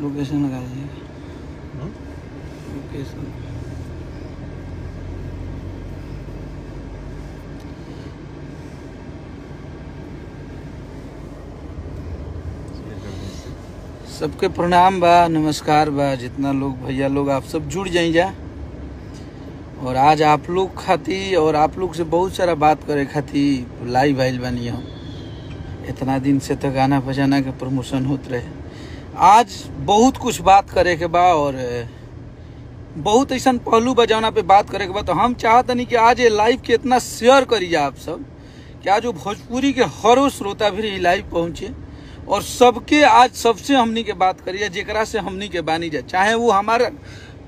Location लगा दीजिएगा। Location सबके प्रणाम बा, नमस्कार बा। जितना लोग भैया लोग आप सब जुड़ जाइए। और आज आप लोग खातिर और आप लोग से बहुत सारा बात करे खातिर लाइव आइल बानी हम। इतना दिन से तो गाना बजाना के प्रमोशन होत रहे। आज बहुत कुछ बात करे के बा और बहुत ऐसा पहलू बजाना पे बात करे के बा। तो हम चाहते नहीं कि आज ये लाइव के इतना शेयर करिए आप सब कि आज वो भोजपुरी के हरों श्रोता भी लाइव पहुंचे और सबके आज सबसे हमनी के बात करिए जेकरा से हमनी के बानी जाए, चाहे वो हमारा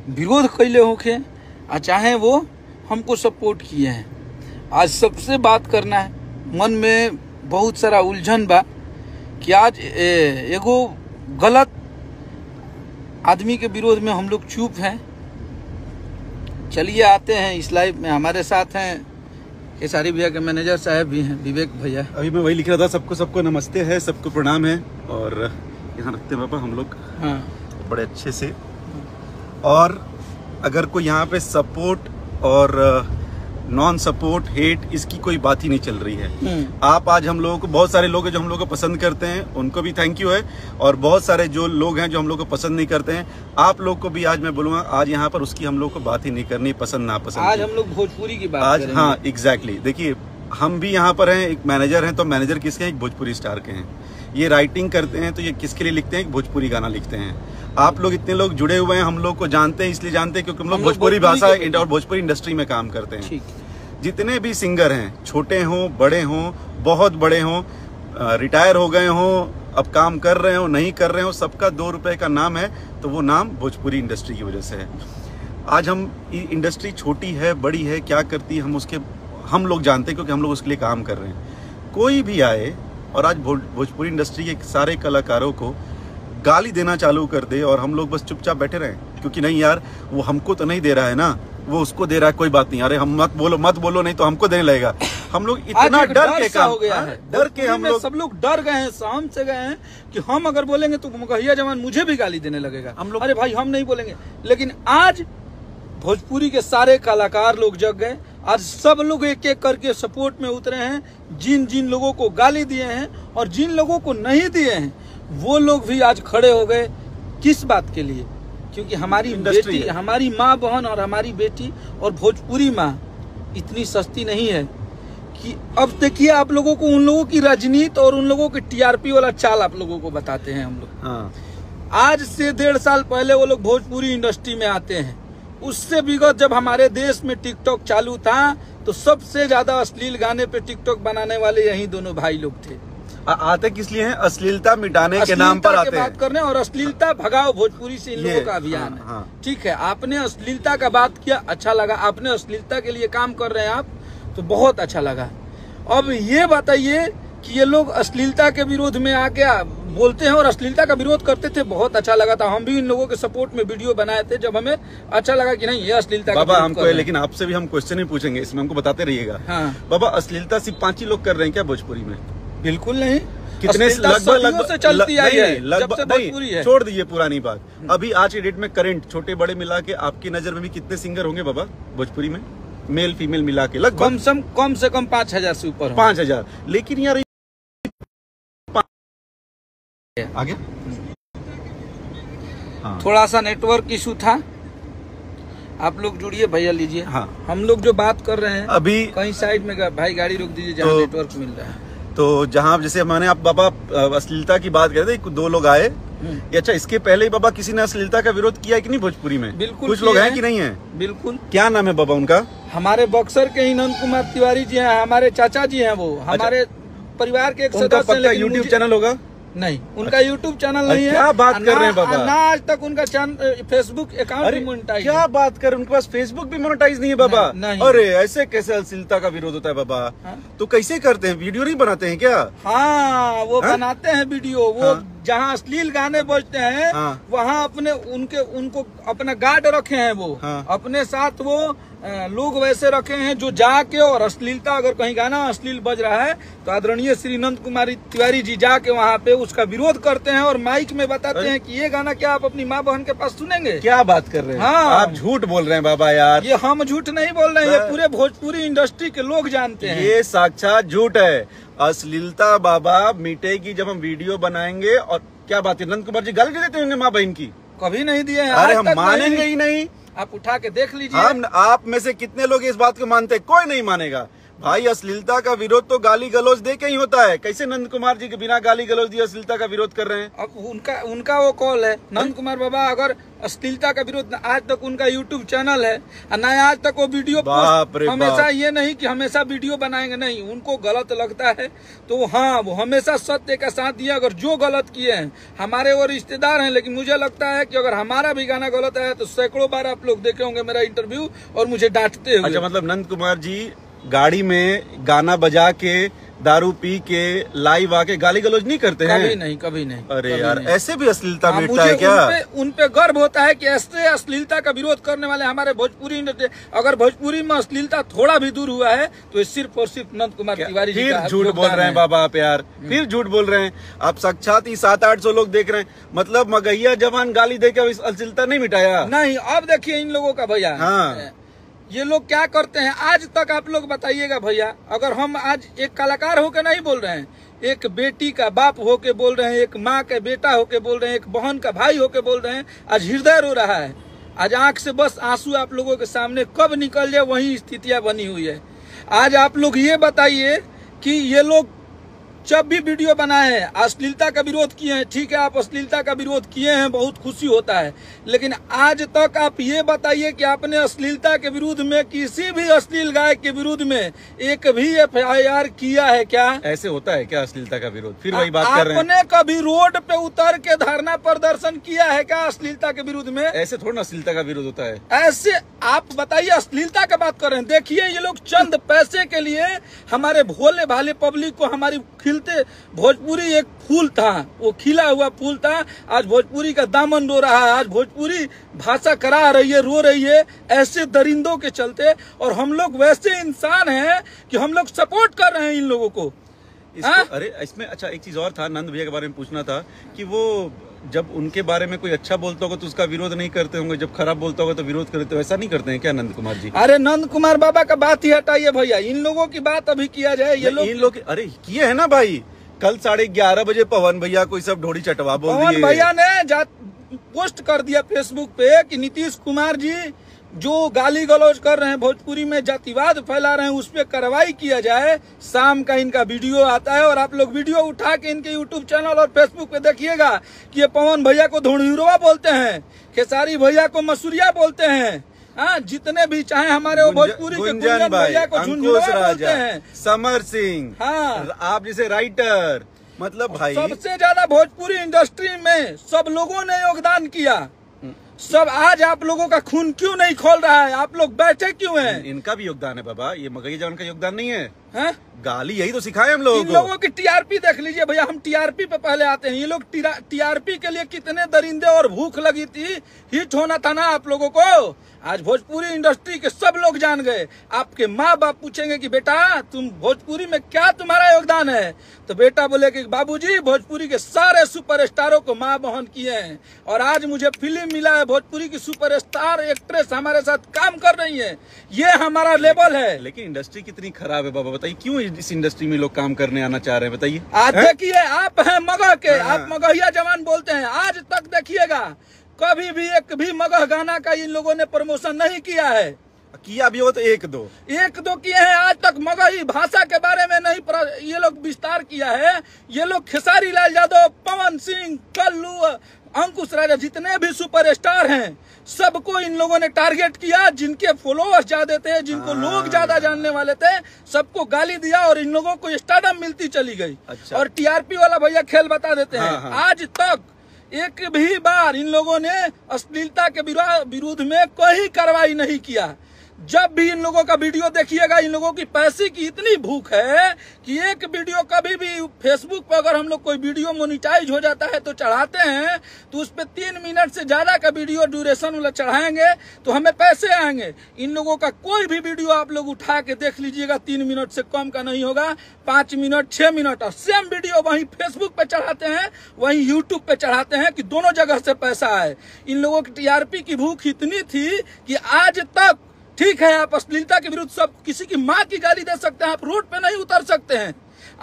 विरोध कैले होके और चाहे वो हमको सपोर्ट किए हैं। आज सबसे बात करना है। मन में बहुत सारा उलझन बा कि आज एगो गलत आदमी के विरोध में हम लोग चुप हैं। चलिए आते हैं इस लाइव में। हमारे साथ हैं केसारी भैया के मैनेजर साहब भी हैं, विवेक भैया। अभी मैं वही लिख रहा था, सबको नमस्ते है, सबको प्रणाम है। और यहाँ रखते हैं पापा हम लोग बड़े अच्छे से। और अगर कोई यहाँ पे सपोर्ट और नॉन सपोर्ट हेट इसकी कोई बात ही नहीं चल रही है। आप आज हम लोगों को, बहुत सारे लोग हैं जो हम लोग को पसंद करते हैं, उनको भी थैंक यू है। और बहुत सारे जो लोग हैं जो हम लोग को पसंद नहीं करते हैं, आप लोग को भी आज मैं बोलूंगा आज यहाँ पर उसकी हम लोग को बात ही नहीं करनी, पसंद ना पसंद। आज हम लोग भोजपुरी की बात आज करेंगे। हाँ एग्जैक्टली। देखिए हम भी यहाँ पर हैं, एक मैनेजर हैं, तो मैनेजर किसके हैं? एक भोजपुरी स्टार के हैं। ये राइटिंग करते हैं तो ये किसके लिए लिखते हैं? एक भोजपुरी गाना लिखते हैं। आप लोग इतने लोग जुड़े हुए हैं, हम लोग को जानते हैं, इसलिए जानते हैं क्योंकि हम लोग भोजपुरी भाषा और भोजपुरी इंडस्ट्री में काम करते हैं। जितने भी सिंगर हैं, छोटे हों बड़े हों, बहुत बड़े हों, रिटायर हो गए हों, अब काम कर रहे हो नहीं कर रहे हो, सबका 2 रुपए का नाम है, तो वो नाम भोजपुरी इंडस्ट्री की वजह से है। आज हम इंडस्ट्री छोटी है बड़ी है क्या करती है हम लोग जानते हैं क्योंकि हम लोग उसके लिए काम कर रहे हैं। कोई भी आए और आज भोजपुरी इंडस्ट्री के सारे कलाकारों को गाली देना चालू कर दे और हम लोग बस चुपचाप बैठे रहें क्योंकि नहीं यार वो हमको तो नहीं दे रहा है ना, वो उसको दे रहा है, कोई बात नहीं, अरे हम मत बोलो नहीं तो हमको देने लगेगा। हम लोग इतना डर के काम हो गया है, डर के हम लोग सब लोग डर गए हैं, शाम से गए हैं कि हम अगर बोलेंगे तो मुखिया जवान मुझे भी गाली देने लगेगा। हम लोग अरे भाई हम नहीं बोलेंगे। लेकिन आज भोजपुरी के सारे कलाकार लोग जग गए। आज सब लोग एक एक करके सपोर्ट में उतरे हैं। जिन जिन लोगों को गाली दिए हैं और जिन लोगों को नहीं दिए हैं वो लोग भी आज खड़े हो गए। किस बात के लिए? क्योंकि हमारी बेटी, हमारी माँ बहन और हमारी बेटी और भोजपुरी माँ इतनी सस्ती नहीं है कि अब देखिए आप लोगों को उन लोगों की राजनीति और उन लोगों की टीआरपी वाला चाल आप लोगों को बताते हैं हम लोग। आज से 1.5 साल पहले वो लोग भोजपुरी इंडस्ट्री में आते हैं। उससे विगत जब हमारे देश में टिकटॉक चालू था तो सबसे ज्यादा अश्लील गाने पे टिकटॉक बनाने वाले यही दोनों भाई लोग थे। आते किस लिए हैं? अश्लीलता मिटाने के नाम पर आते हैं। बात करने और अश्लीलता भगाओ भोजपुरी से इन लोगों का अभियान है। ठीक है, आपने अश्लीलता का बात किया, अच्छा लगा। आपने अश्लीलता के लिए काम कर रहे हैं आप, तो बहुत अच्छा लगा। अब ये बताइए कि ये लोग अश्लीलता के विरोध में आके बोलते हैं और अश्लीलता का विरोध करते थे, बहुत अच्छा लगा था। हम भी इन लोगों के सपोर्ट में वीडियो बनाए थे जब हमें अच्छा लगा कि नहीं ये अश्लीलता बाबा हमको। लेकिन आपसे भी हम क्वेश्चन ही पूछेंगे, इसमें हमको बताते रहिएगा। बाबा अश्लीलता सिर्फ 5 ही लोग कर रहे हैं क्या भोजपुरी में? बिल्कुल नहीं। कितने लगभग से चलती आई है, जब से भोजपुरी है। छोड़ दीजिए पुरानी बात। अभी आज की डेट में करंट छोटे बड़े मिला के आपकी नजर में भी कितने सिंगर होंगे बाबा भोजपुरी में, मेल फीमेल मिला के? लगभग कम से कम 5000 से ऊपर। 5000। लेकिन यार आगे थोड़ा सा नेटवर्क इशू था। आप लोग जुड़िए भैया, लीजिए। हम लोग जो बात कर रहे हैं अभी कहीं साइड में भाई गाड़ी रोक दीजिए जहाँ नेटवर्क मिल रहा है। तो जहाँ जैसे मैंने आप बाबा अश्लीलता की बात कर रहे थे, 2 लोग आए। अच्छा, इसके पहले ही बाबा किसी ने अश्लीलता का विरोध किया है कि नहीं भोजपुरी में? बिल्कुल। कुछ लोग हैं कि नहीं है? बिल्कुल। क्या नाम है बाबा उनका? हमारे बक्सर के ही नंद कुमार तिवारी जी हैं, हमारे चाचा जी हैं। वो हमारे परिवार के एक सदस्य हैं। यूट्यूब चैनल होगा? नहीं, उनका यूट्यूब चैनल नहीं है। क्या बात कर रहे हैं बाबा? ना आज तक उनका फेसबुक अकाउंट भी मोनेटाइज। क्या बात कर, उनके पास फेसबुक भी मोनेटाइज नहीं है बाबा? नहीं। अरे ऐसे कैसे अश्लीलता का विरोध होता है बाबा? तो कैसे करते हैं? वीडियो नहीं बनाते हैं क्या? हाँ, वो बनाते हैं वीडियो। वो जहाँ अश्लील गाने बजते हैं वहाँ उनको अपना गार्ड रखे हैं। वो अपने साथ वो लोग वैसे रखे हैं जो जाके और अश्लीलता, अगर कहीं गाना अश्लील बज रहा है तो आदरणीय श्री नंद कुमार तिवारी जी जाके वहाँ पे उसका विरोध करते हैं और माइक में बताते हैं कि ये गाना क्या आप अपनी माँ बहन के पास सुनेंगे? क्या बात कर रहे हैं? हाँ, आप झूठ बोल रहे हैं बाबा यार। ये हम झूठ नहीं बोल रहे हैं, ये पूरे भोजपुरी इंडस्ट्री के लोग जानते हैं। ये साक्षात झूठ है। अश्लीलता बाबा मिटेगी जब हम वीडियो बनाएंगे। और क्या बात है, नंद कुमार जी गाली देते होंगे माँ बहन की? कभी नहीं दिए हैं। अरे हम मानेंगे ही नहीं। आप उठा के देख लीजिए। हम आप में से कितने लोग इस बात को मानते हैं? कोई नहीं मानेगा भाई। अश्लीलता का विरोध तो गाली गलौज दे के ही होता है। कैसे नंद कुमार जी के बिना गाली गलौज दिए अश्लीलता का विरोध कर रहे हैं? अब उनका वो कॉल है। नंद कुमार बाबा अगर अश्लीलता का विरोध, आज तक उनका यूट्यूब चैनल है और न आज तक वो वीडियो हमेशा ये नहीं कि हमेशा वीडियो बनाएंगे, नहीं, उनको गलत लगता है तो हाँ वो हमेशा सत्य का साथ दिया। अगर जो गलत किए हैं, हमारे वो रिश्तेदार हैं, लेकिन मुझे लगता है कि अगर हमारा भी गाना गलत है तो सैकड़ों बार आप लोग देखे होंगे मेरा इंटरव्यू और मुझे डांटते हुए। अच्छा, मतलब नंद कुमार जी गाड़ी में गाना बजा के दारू पी के लाइव आके गाली गलौज नहीं करते हैं? कभी नहीं, कभी नहीं। अरे कभी यार, नहीं। ऐसे भी अश्लीलता मिटता है क्या? उन पे गर्व होता है कि ऐसे अश्लीलता का विरोध करने वाले हमारे भोजपुरी इंडस्ट्री। अगर भोजपुरी में अश्लीलता थोड़ा भी दूर हुआ है तो ये सिर्फ और सिर्फ नंद कुमार तिवारी जी का फिर झूठ बोल रहे हैं बाबा आप यार। फिर झूठ बोल रहे हैं आप। साक्षात ही 700-800 लोग देख रहे हैं। मतलब मगहिया जवान गाली देकर अश्लीलता नहीं मिटाया? नहीं। अब देखिए इन लोगों का भैया, हाँ, ये लोग क्या करते हैं आज तक, आप लोग बताइएगा भैया। अगर हम आज एक कलाकार होकर नहीं बोल रहे हैं, एक बेटी का बाप होके बोल रहे हैं, एक माँ का बेटा होके बोल रहे हैं, एक बहन का भाई होके बोल रहे हैं, आज हृदय रो रहा है। आज आंख से बस आंसू आप लोगों के सामने कब निकल जाए वही स्थितियां बनी हुई है। आज आप लोग ये बताइए कि ये लोग जब भी वीडियो बनाए हैं अश्लीलता का विरोध किए हैं, ठीक है, आप अश्लीलता का विरोध किए हैं, बहुत खुशी होता है, लेकिन आज तक आप ये बताइए कि आपने अश्लीलता के विरुद्ध में, किसी भी अश्लील गायक के विरुद्ध में एक भी FIR किया है क्या? ऐसे होता है क्या अश्लीलता का विरोध? फिर वही बात कर रहे हैं। आपने कभी रोड पे उतर के धरना प्रदर्शन किया है क्या अश्लीलता के विरुद्ध में? ऐसे थोड़ा अश्लीलता का विरोध होता है। ऐसे आप बताइए, अश्लीलता का बात कर रहे हैं। देखिए ये लोग चंद पैसे के लिए हमारे भोले भाले पब्लिक को, हमारी खिलते भोजपुरी एक फूल था, वो खिला हुआ फूल था, आज भोजपुरी का दामन रो रहा है, आज भोजपुरी भाषा करा रही है, रो रही है ऐसे दरिंदों के चलते। और हम लोग वैसे इंसान हैं कि हम लोग सपोर्ट कर रहे हैं इन लोगों को। अरे इसमें अच्छा एक चीज और था, नंद भैया के बारे में पूछना था कि वो जब उनके बारे में कोई अच्छा बोलता होगा तो उसका विरोध नहीं करते होंगे, जब खराब बोलता होगा तो विरोध करते हो, ऐसा नहीं करते हैं क्या नंद कुमार जी? अरे नंद कुमार बाबा का बात ही हटाइए भैया, इन लोगों की बात अभी किया जाए। ये लोग, इन लोग अरे किए है ना भाई। कल 11:30 बजे पवन भैया कोई सब ढोड़ी चटवा बोल दिए। पवन भैया ने पोस्ट कर दिया फेसबुक पे कि नीतीश कुमार जी जो गाली गलौज कर रहे हैं, भोजपुरी में जातिवाद फैला रहे हैं, उस पर कार्रवाई किया जाए। शाम का इनका वीडियो आता है और आप लोग वीडियो उठा के इनके यूट्यूब चैनल और फेसबुक पे देखिएगा कि ये पवन भैया को धुड़ीरुआ बोलते हैं, खेसारी भैया को मसूरिया बोलते हैं, हाँ, जितने भी चाहे हमारे वो भोजपुरी के गुंजन भैया को झुंझुनुआ बोलते हैं, समर सिंह, हाँ, आप जैसे राइटर, मतलब भाई सबसे ज्यादा भोजपुरी इंडस्ट्री में सब लोगों ने योगदान किया। सब आज आप लोगों का खून क्यों नहीं खोल रहा है? आप लोग बैठे क्यों हैं? इनका भी योगदान है बाबा, ये मगही जवान का योगदान नहीं है? हैं? गाली यही तो सिखाए हम लोगों को। इन लोगों की टीआरपी देख लीजिए भैया, हम टीआरपी पे पहले आते हैं। ये लोग टीआरपी के लिए कितने दरिंदे और भूख लगी थी, हिट होना था ना आप लोगों को। आज भोजपुरी इंडस्ट्री के सब लोग जान गए। आपके माँ बाप पूछेंगे कि बेटा तुम भोजपुरी में क्या तुम्हारा योगदान है, तो बेटा बोले कि बाबूजी भोजपुरी के सारे सुपरस्टारों को माँ बहन किए हैं और आज मुझे फिल्म मिला है, भोजपुरी की सुपरस्टार एक्ट्रेस हमारे साथ काम कर रही है, ये हमारा लेवल है। लेकिन इंडस्ट्री कितनी खराब है बाबा, बताइए क्यों इस इंडस्ट्री में लोग काम करने आना चाह रहे हैं, बताइए। आज देखिए, आप हैं मगह के, आप मगहिया जवान बोलते हैं, आज तक देखिएगा कभी भी एक भी मगह गाना का इन लोगों ने प्रमोशन नहीं किया है। किया भी हो तो एक दो किए हैं। आज तक मगही भाषा के बारे में नहीं ये लोग विस्तार किया है। ये लोग खेसारी लाल यादव, पवन सिंह, कल्लू, अंकुश राजा, जितने भी सुपरस्टार हैं सबको इन लोगों ने टारगेट किया। जिनके फॉलोअर्स ज्यादा थे, जिनको लोग ज्यादा जानने वाले थे, सबको गाली दिया और इन लोगों को स्टारडम मिलती चली गई। अच्छा। और टीआरपी वाला भैया खेल बता देते हैं। आज तक एक भी बार इन लोगों ने अश्लीलता के विरोध में कोई कार्रवाई नहीं किया। जब भी इन लोगों का वीडियो देखिएगा, इन लोगों की पैसे की इतनी भूख है कि एक वीडियो कभी भी फेसबुक पर अगर हम लोग कोई वीडियो मोनिटाइज हो जाता है तो चढ़ाते हैं, तो उस पर 3 मिनट से ज्यादा का वीडियो ड्यूरेशन वाला चढ़ाएंगे तो हमें पैसे आएंगे। इन लोगों का कोई भी वीडियो आप लोग उठा के देख लीजिएगा, 3 मिनट से कम का नहीं होगा, 5 मिनट 6 मिनट, और सेम वीडियो वहीं फेसबुक पे चढ़ाते हैं, वहीं यूट्यूब पे चढ़ाते हैं कि दोनों जगह से पैसा आए। इन लोगों की टीआरपी की भूख इतनी थी कि आज तक, ठीक है आप अश्लीलता के विरुद्ध सब किसी की माँ की गाली दे सकते हैं, आप रोड पे नहीं उतर सकते हैं।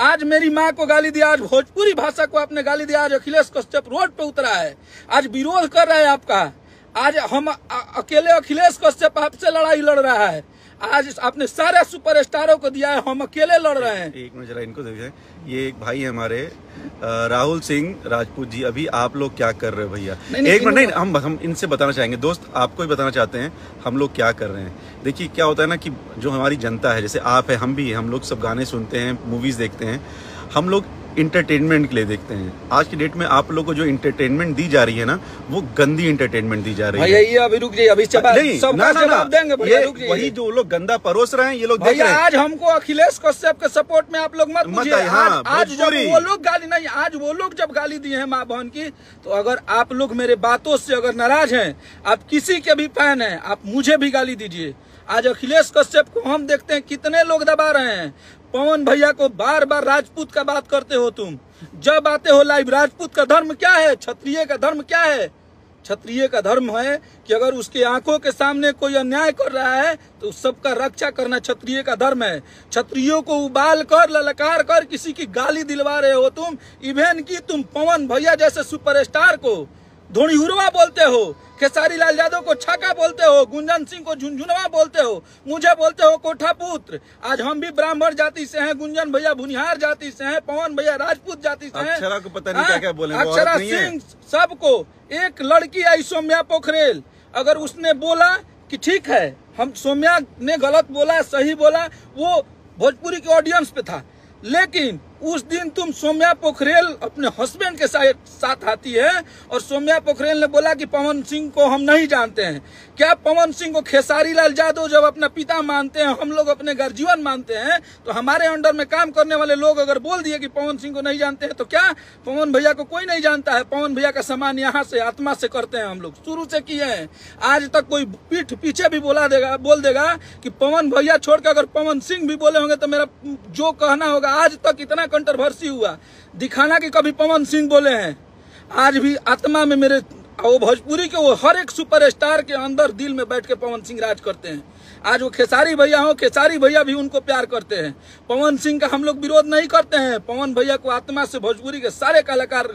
आज मेरी माँ को गाली दिया, आज भोजपुरी भाषा को आपने गाली दिया, आज अखिलेश कश्यप रोड पे उतरा है, आज विरोध कर रहा है आपका। आज हम अकेले अखिलेश कश्यप आपसे लड़ाई लड़ रहा है, आज आपने सारे सुपरस्टारों को दिया है, हम अकेले लड़ रहे हैं। एक मिनट जरा इनको देखिए, ये एक भाई है हमारे राहुल सिंह राजपूत जी, अभी आप लोग क्या कर रहे हो भैया? एक मिनट, नहीं हम इनसे बताना चाहेंगे, दोस्त आपको ही बताना चाहते हैं हम लोग क्या कर रहे हैं। देखिए क्या होता है ना कि जो हमारी जनता है, जैसे आप है, हम भी है, हम लोग सब गाने सुनते हैं, मूवीज देखते हैं, हम लोग इंटरटेनमेंट के लिए देखते हैं। आज की डेट में आप लोगों को जो इंटरटेनमेंट दी जा रही है ना, वो गंदी इंटरटेनमेंट दी जा रही है। भैया ये अभी रुक जाइए, अभी जवाब देंगे भैया, रुक जाइए। वही जो लोग गंदा परोस रहे हैं ये लोग देख रहे हैं। आज हमको अखिलेश कश्यप के सपोर्ट में आप लोग मत पूछिए। आज जब वो लोग गाली नहीं, आज वो लोग जब गाली दिए हैं माँ बहन की, तो अगर आप लोग मेरे बातों से अगर नाराज हैं, आप किसी के भी फैन हैं, आप मुझे भी गाली दीजिए। आज अखिलेश कश्यप को हम देखते हैं कितने लोग दबा रहे हैं। पवन भैया को बार बार राजपूत का बात करते हो तुम, जब आते हो लाइव, राजपूत का धर्म क्या है, क्षत्रिय का धर्म क्या है? क्षत्रिय का धर्म है कि अगर उसके आंखों के सामने कोई अन्याय कर रहा है तो सबका रक्षा करना क्षत्रिय का धर्म है। क्षत्रियों को उबाल कर, ललकार कर किसी की गाली दिलवा रहे हो तुम। इवेन की तुम पवन भैया जैसे सुपरस्टार को धोनीहुरवा बोलते हो, खेसारी लाल यादव को छाका बोलते हो, गुंजन सिंह को झुनझुनवा बोलते हो, मुझे बोलते हो कोठा पुत्र। आज हम भी ब्राह्मण जाति से हैं, गुंजन भैया भुनिहार जाति से हैं, पवन भैया राजपूत जाति से हैं। अक्षरा को पता नहीं क्या बोले, अक्षरा सिंह, सबको। एक लड़की आई सौम्या पोखरेल, अगर उसने बोला कि ठीक है हम सौम्या ने गलत बोला, सही बोला, वो भोजपुरी के ऑडियंस पे था, लेकिन उस दिन तुम सौम्या पोखरेल अपने हस्बैंड के साथ आती है और सौम्या पोखरेल ने बोला कि पवन सिंह को हम नहीं जानते हैं। क्या पवन सिंह को खेसारी लाल यादव जब अपना पिता मानते हैं, हम लोग अपने गर्जीवन मानते हैं, तो हमारे अंडर में काम करने वाले लोग अगर बोल दिए कि पवन सिंह को नहीं जानते हैं, तो क्या पवन भैया को कोई नहीं जानता है? पवन भैया का सम्मान यहाँ से आत्मा से करते हैं, हम लोग शुरू से किए हैं। आज तक कोई पीठ पीछे भी बोल देगा कि पवन भैया छोड़ के अगर पवन सिंह भी बोले होंगे तो मेरा जो कहना होगा, आज तक इतना कंट्रोवर्सी हुआ दिखाना कि कभी पवन सिंह बोले हैं। आज भी आत्मा में मेरे, वो भोजपुरी के वो हर एक सुपरस्टार के अंदर दिल में बैठ के पवन सिंह राज करते हैं। आज वो खेसारी भैया हो, खेसारी भैया भी उनको प्यार करते हैं। पवन सिंह का हम लोग विरोध नहीं करते हैं, पवन भैया को आत्मा से भोजपुरी के सारे कलाकार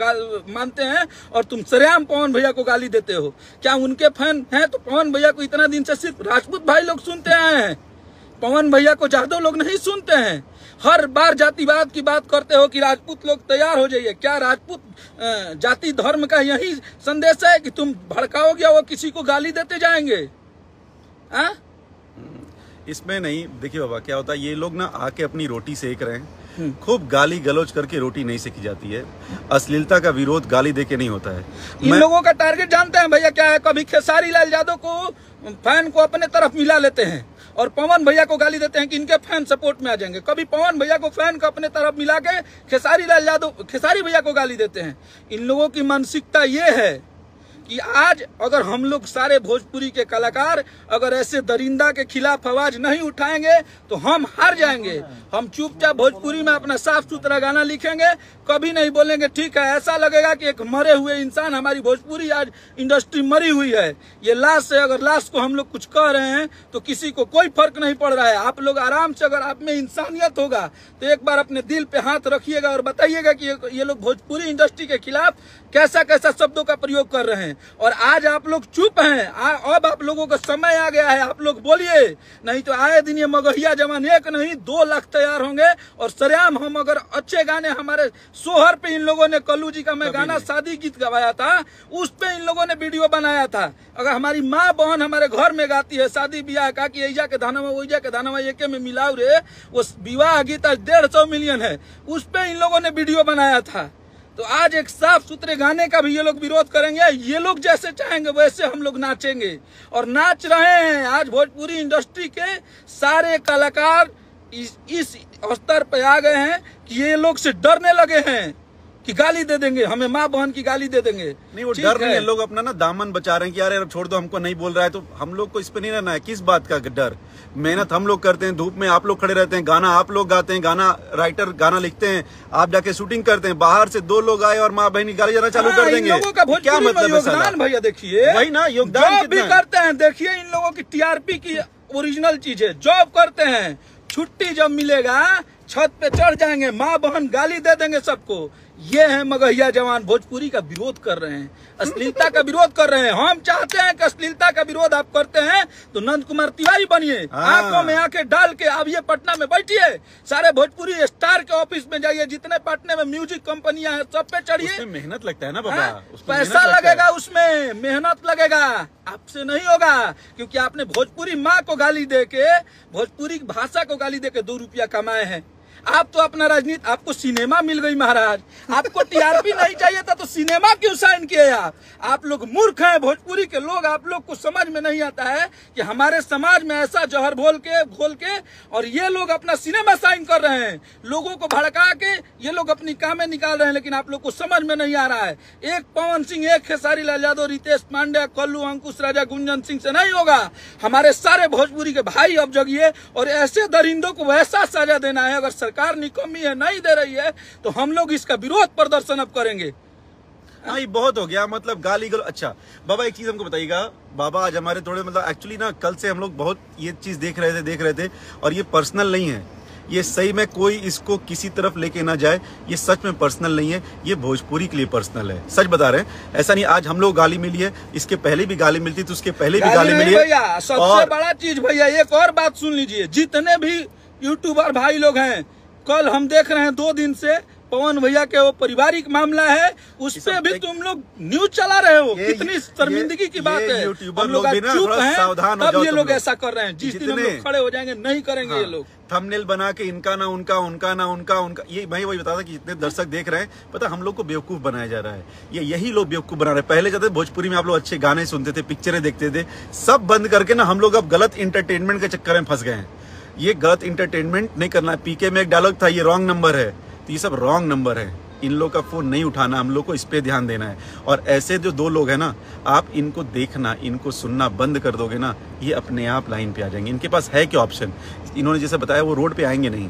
मानते हैं, और तुम सरेआम पवन भैया को गाली देते हो। क्या उनके फैन हैं? तो पवन भैया को इतना दिन से सिर्फ राजपूत भाई लोग सुनते आए हैं, पवन भैया को यादव लोग नहीं सुनते हैं। हर बार जातिवाद की बात करते हो कि राजपूत लोग तैयार हो जाइए। क्या राजपूत जाति धर्म का यही संदेश है कि तुम भड़काओगे वो किसी को गाली देते जाएंगे? इसमें नहीं, देखिए बाबा क्या होता है, ये लोग ना आके अपनी रोटी सेक रहे हैं, खूब गाली गलौज करके रोटी नहीं सेकी जाती है। अश्लीलता का विरोध गाली देके नहीं होता है। इन लोगों का टारगेट जानते हैं भैया क्या है? कभी खेसारी लाल यादव को फैन को अपने तरफ मिला लेते हैं और पवन भैया को गाली देते हैं कि इनके फैन सपोर्ट में आ जाएंगे। कभी पवन भैया को फैन को अपने तरफ मिला के खेसारी लाल यादव, खेसारी भैया को गाली देते हैं। इन लोगों की मानसिकता ये है कि आज अगर हम लोग सारे भोजपुरी के कलाकार अगर ऐसे दरिंदा के खिलाफ आवाज नहीं उठाएंगे तो हम हार जाएंगे। हम चुपचाप भोजपुरी में अपना साफ सुथरा गाना लिखेंगे, कभी नहीं बोलेंगे ठीक है। ऐसा लगेगा कि एक मरे हुए इंसान, हमारी भोजपुरी आज इंडस्ट्री मरी हुई है। ये लाश है, अगर लाश को हम लोग कुछ कह रहे हैं तो किसी को कोई फर्क नहीं पड़ रहा है। आप लोग आराम से, अगर आप में इंसानियत होगा तो एक बार अपने दिल पे हाथ रखिएगा और बताइएगा कि ये लोग भोजपुरी इंडस्ट्री के खिलाफ कैसा कैसा शब्दों का प्रयोग कर रहे हैं। और आज आप लोग चुप हैं, अब आप लोगों का समय आ गया है, आप लोग बोलिए, नहीं तो आए दिन ये मगहिया जवान एक नहीं 2 लाख तैयार होंगे। और सरेआम हम अगर अच्छे गाने, हमारे सोहर पे इन लोगों ने कल्लू जी का मैं गाना शादी गीत गवाया था, उस पे इन लोगों ने वीडियो बनाया था। अगर हमारी माँ बहन हमारे घर में गाती है शादी ब्याह का कि ऐजा के धानवा ओइजा के धानवा एके में मिलाओ रे, वो विवाह गीत आज 150 मिलियन है, उस पे इन लोगों ने वीडियो बनाया था। तो आज एक साफ सुथरे गाने का भी ये लोग विरोध करेंगे। ये लोग जैसे चाहेंगे वैसे हम लोग नाचेंगे और नाच रहे हैं। आज भोजपुरी इंडस्ट्री के सारे कलाकार इस स्तर पे आ गए हैं कि ये लोग से डरने लगे हैं कि गाली दे देंगे, हमें माँ बहन की गाली दे देंगे। नहीं, वो डर नहीं है, लोग अपना ना दामन बचा रहे हैं कि यार अब छोड़ दो, हमको नहीं बोल रहा है। तो हम लोग को इस पे नहीं रहना है। किस बात का डर? मेहनत हम लोग करते हैं, धूप में आप लोग खड़े रहते हैं, गाना आप लोग गाते हैं, गाना राइटर गाना लिखते हैं, आप जाके शूटिंग करते हैं। बाहर से 2 लोग आए और माँ बहन की गाली देना चालू कर देंगे। लोगों का क्या मतलब योगदान भैया देखिए, वही ना योगदान जॉब भी करते हैं। देखिए इन लोगों की टीआरपी की ओरिजिनल चीज है, जॉब करते हैं, छुट्टी जब मिलेगा छत पे चढ़ जाएंगे, माँ बहन गाली दे देंगे सबको। ये है मगहिया जवान, भोजपुरी का विरोध कर रहे हैं, अश्लीलता का विरोध कर रहे हैं। हम चाहते हैं कि अश्लीलता का विरोध आप करते हैं तो नंद कुमार तिवारी बनिए, आंखों में आंखें डाल के अब ये पटना में बैठिए, सारे भोजपुरी स्टार के ऑफिस में जाइए, जितने पटना में म्यूजिक कंपनियां हैं सब पे चढ़िए। मेहनत लगता है ना बाबा, पैसा लगेगा, उसमें मेहनत लगेगा, आपसे नहीं होगा। क्योंकि आपने भोजपुरी माँ को गाली दे के, भोजपुरी भाषा को गाली दे के 2 रुपया कमाए हैं। आप तो अपना राजनीति, आपको सिनेमा मिल गई महाराज, आपको टीआरपी नहीं चाहिए था तो सिनेमा क्यों साइन किए आप लोग मूर्ख हैं भोजपुरी के लोग। आप लोग को समझ में नहीं आता है कि हमारे समाज में ऐसा जहर घोल के और ये लोग अपना सिनेमा साइन कर रहे हैं, लोगों को भड़का के ये लोग अपनी कामें निकाल रहे हैं। लेकिन आप लोग को समझ में नहीं आ रहा है, एक पवन सिंह, एक खेसारी लाल यादव, रितेश पांडे, कल्लू, अंकुश राजा, गुंजन सिंह से नहीं होगा। हमारे सारे भोजपुरी के भाई अब जगिए और ऐसे दरिंदों को वैसा सजा देना है। अगर सरकार निकम्मी है, नहीं दे रही है, तो हम लोग इसका विरोध प्रदर्शन अब करेंगे। हाँ, ये बहुत हो गया, मतलब गाली गलो। अच्छा बाबा, एक चीज हमको बताइएगा बाबा, आज हमारे थोड़े मतलब एक्चुअली ना कल से हम लोग बहुत ये चीज देख रहे थे और ये पर्सनल नहीं है, ये सही में कोई इसको किसी तरफ लेके ना जाए, ये सच में पर्सनल नहीं है, ये भोजपुरी के लिए पर्सनल है। सच बता रहे हैं, ऐसा नहीं आज हम लोग गाली मिली है, इसके पहले भी गाली मिलती तो उसके पहले भी गाली मिली है भैया। सबसे बड़ा चीज भैया एक और बात सुन लीजिए, जितने भी यूट्यूबर भाई लोग हैं, कल हम देख रहे हैं 2 दिन से पवन भैया के वो पारिवारिक मामला है, उस पे भी तुम लोग न्यूज चला रहे हो। कितनी शर्मिंदगी की बात है। हम लोग चुप हैं, तब ये लोग ऐसा कर रहे हैं। जिस दिन हम लोग खड़े हो जाएंगे नहीं करेंगे ये लोग। थंबनेल बना के इनका ना उनका, उनका ना उनका, ये मैं वही बता था कि जितने दर्शक देख रहे हैं, पता हम लोग को बेवकूफ बनाया जा रहा है। यही लोग बेवकूफ बना रहे हैं। पहले जाते भोजपुरी में आप लोग अच्छे गाने सुनते थे, पिक्चरें देखते थे, सब बंद करके ना हम लोग अब गलत इंटरटेनमेंट के चक्कर में फंस गए हैं। ये गलत इंटरटेनमेंट नहीं करना है। पीके में एक डायलॉग था, ये रॉन्ग नंबर है, तो ये सब रॉन्ग नंबर है। इन लोग का फोन नहीं उठाना, हम लोग को इस पे ध्यान देना है। और ऐसे जो 2 लोग हैं ना, आप इनको देखना, इनको सुनना बंद कर दोगे ना, ये अपने आप लाइन पे आ जाएंगे। इनके पास है क्या ऑप्शन? इन्होंने जैसे बताया वो रोड पे आएंगे नहीं,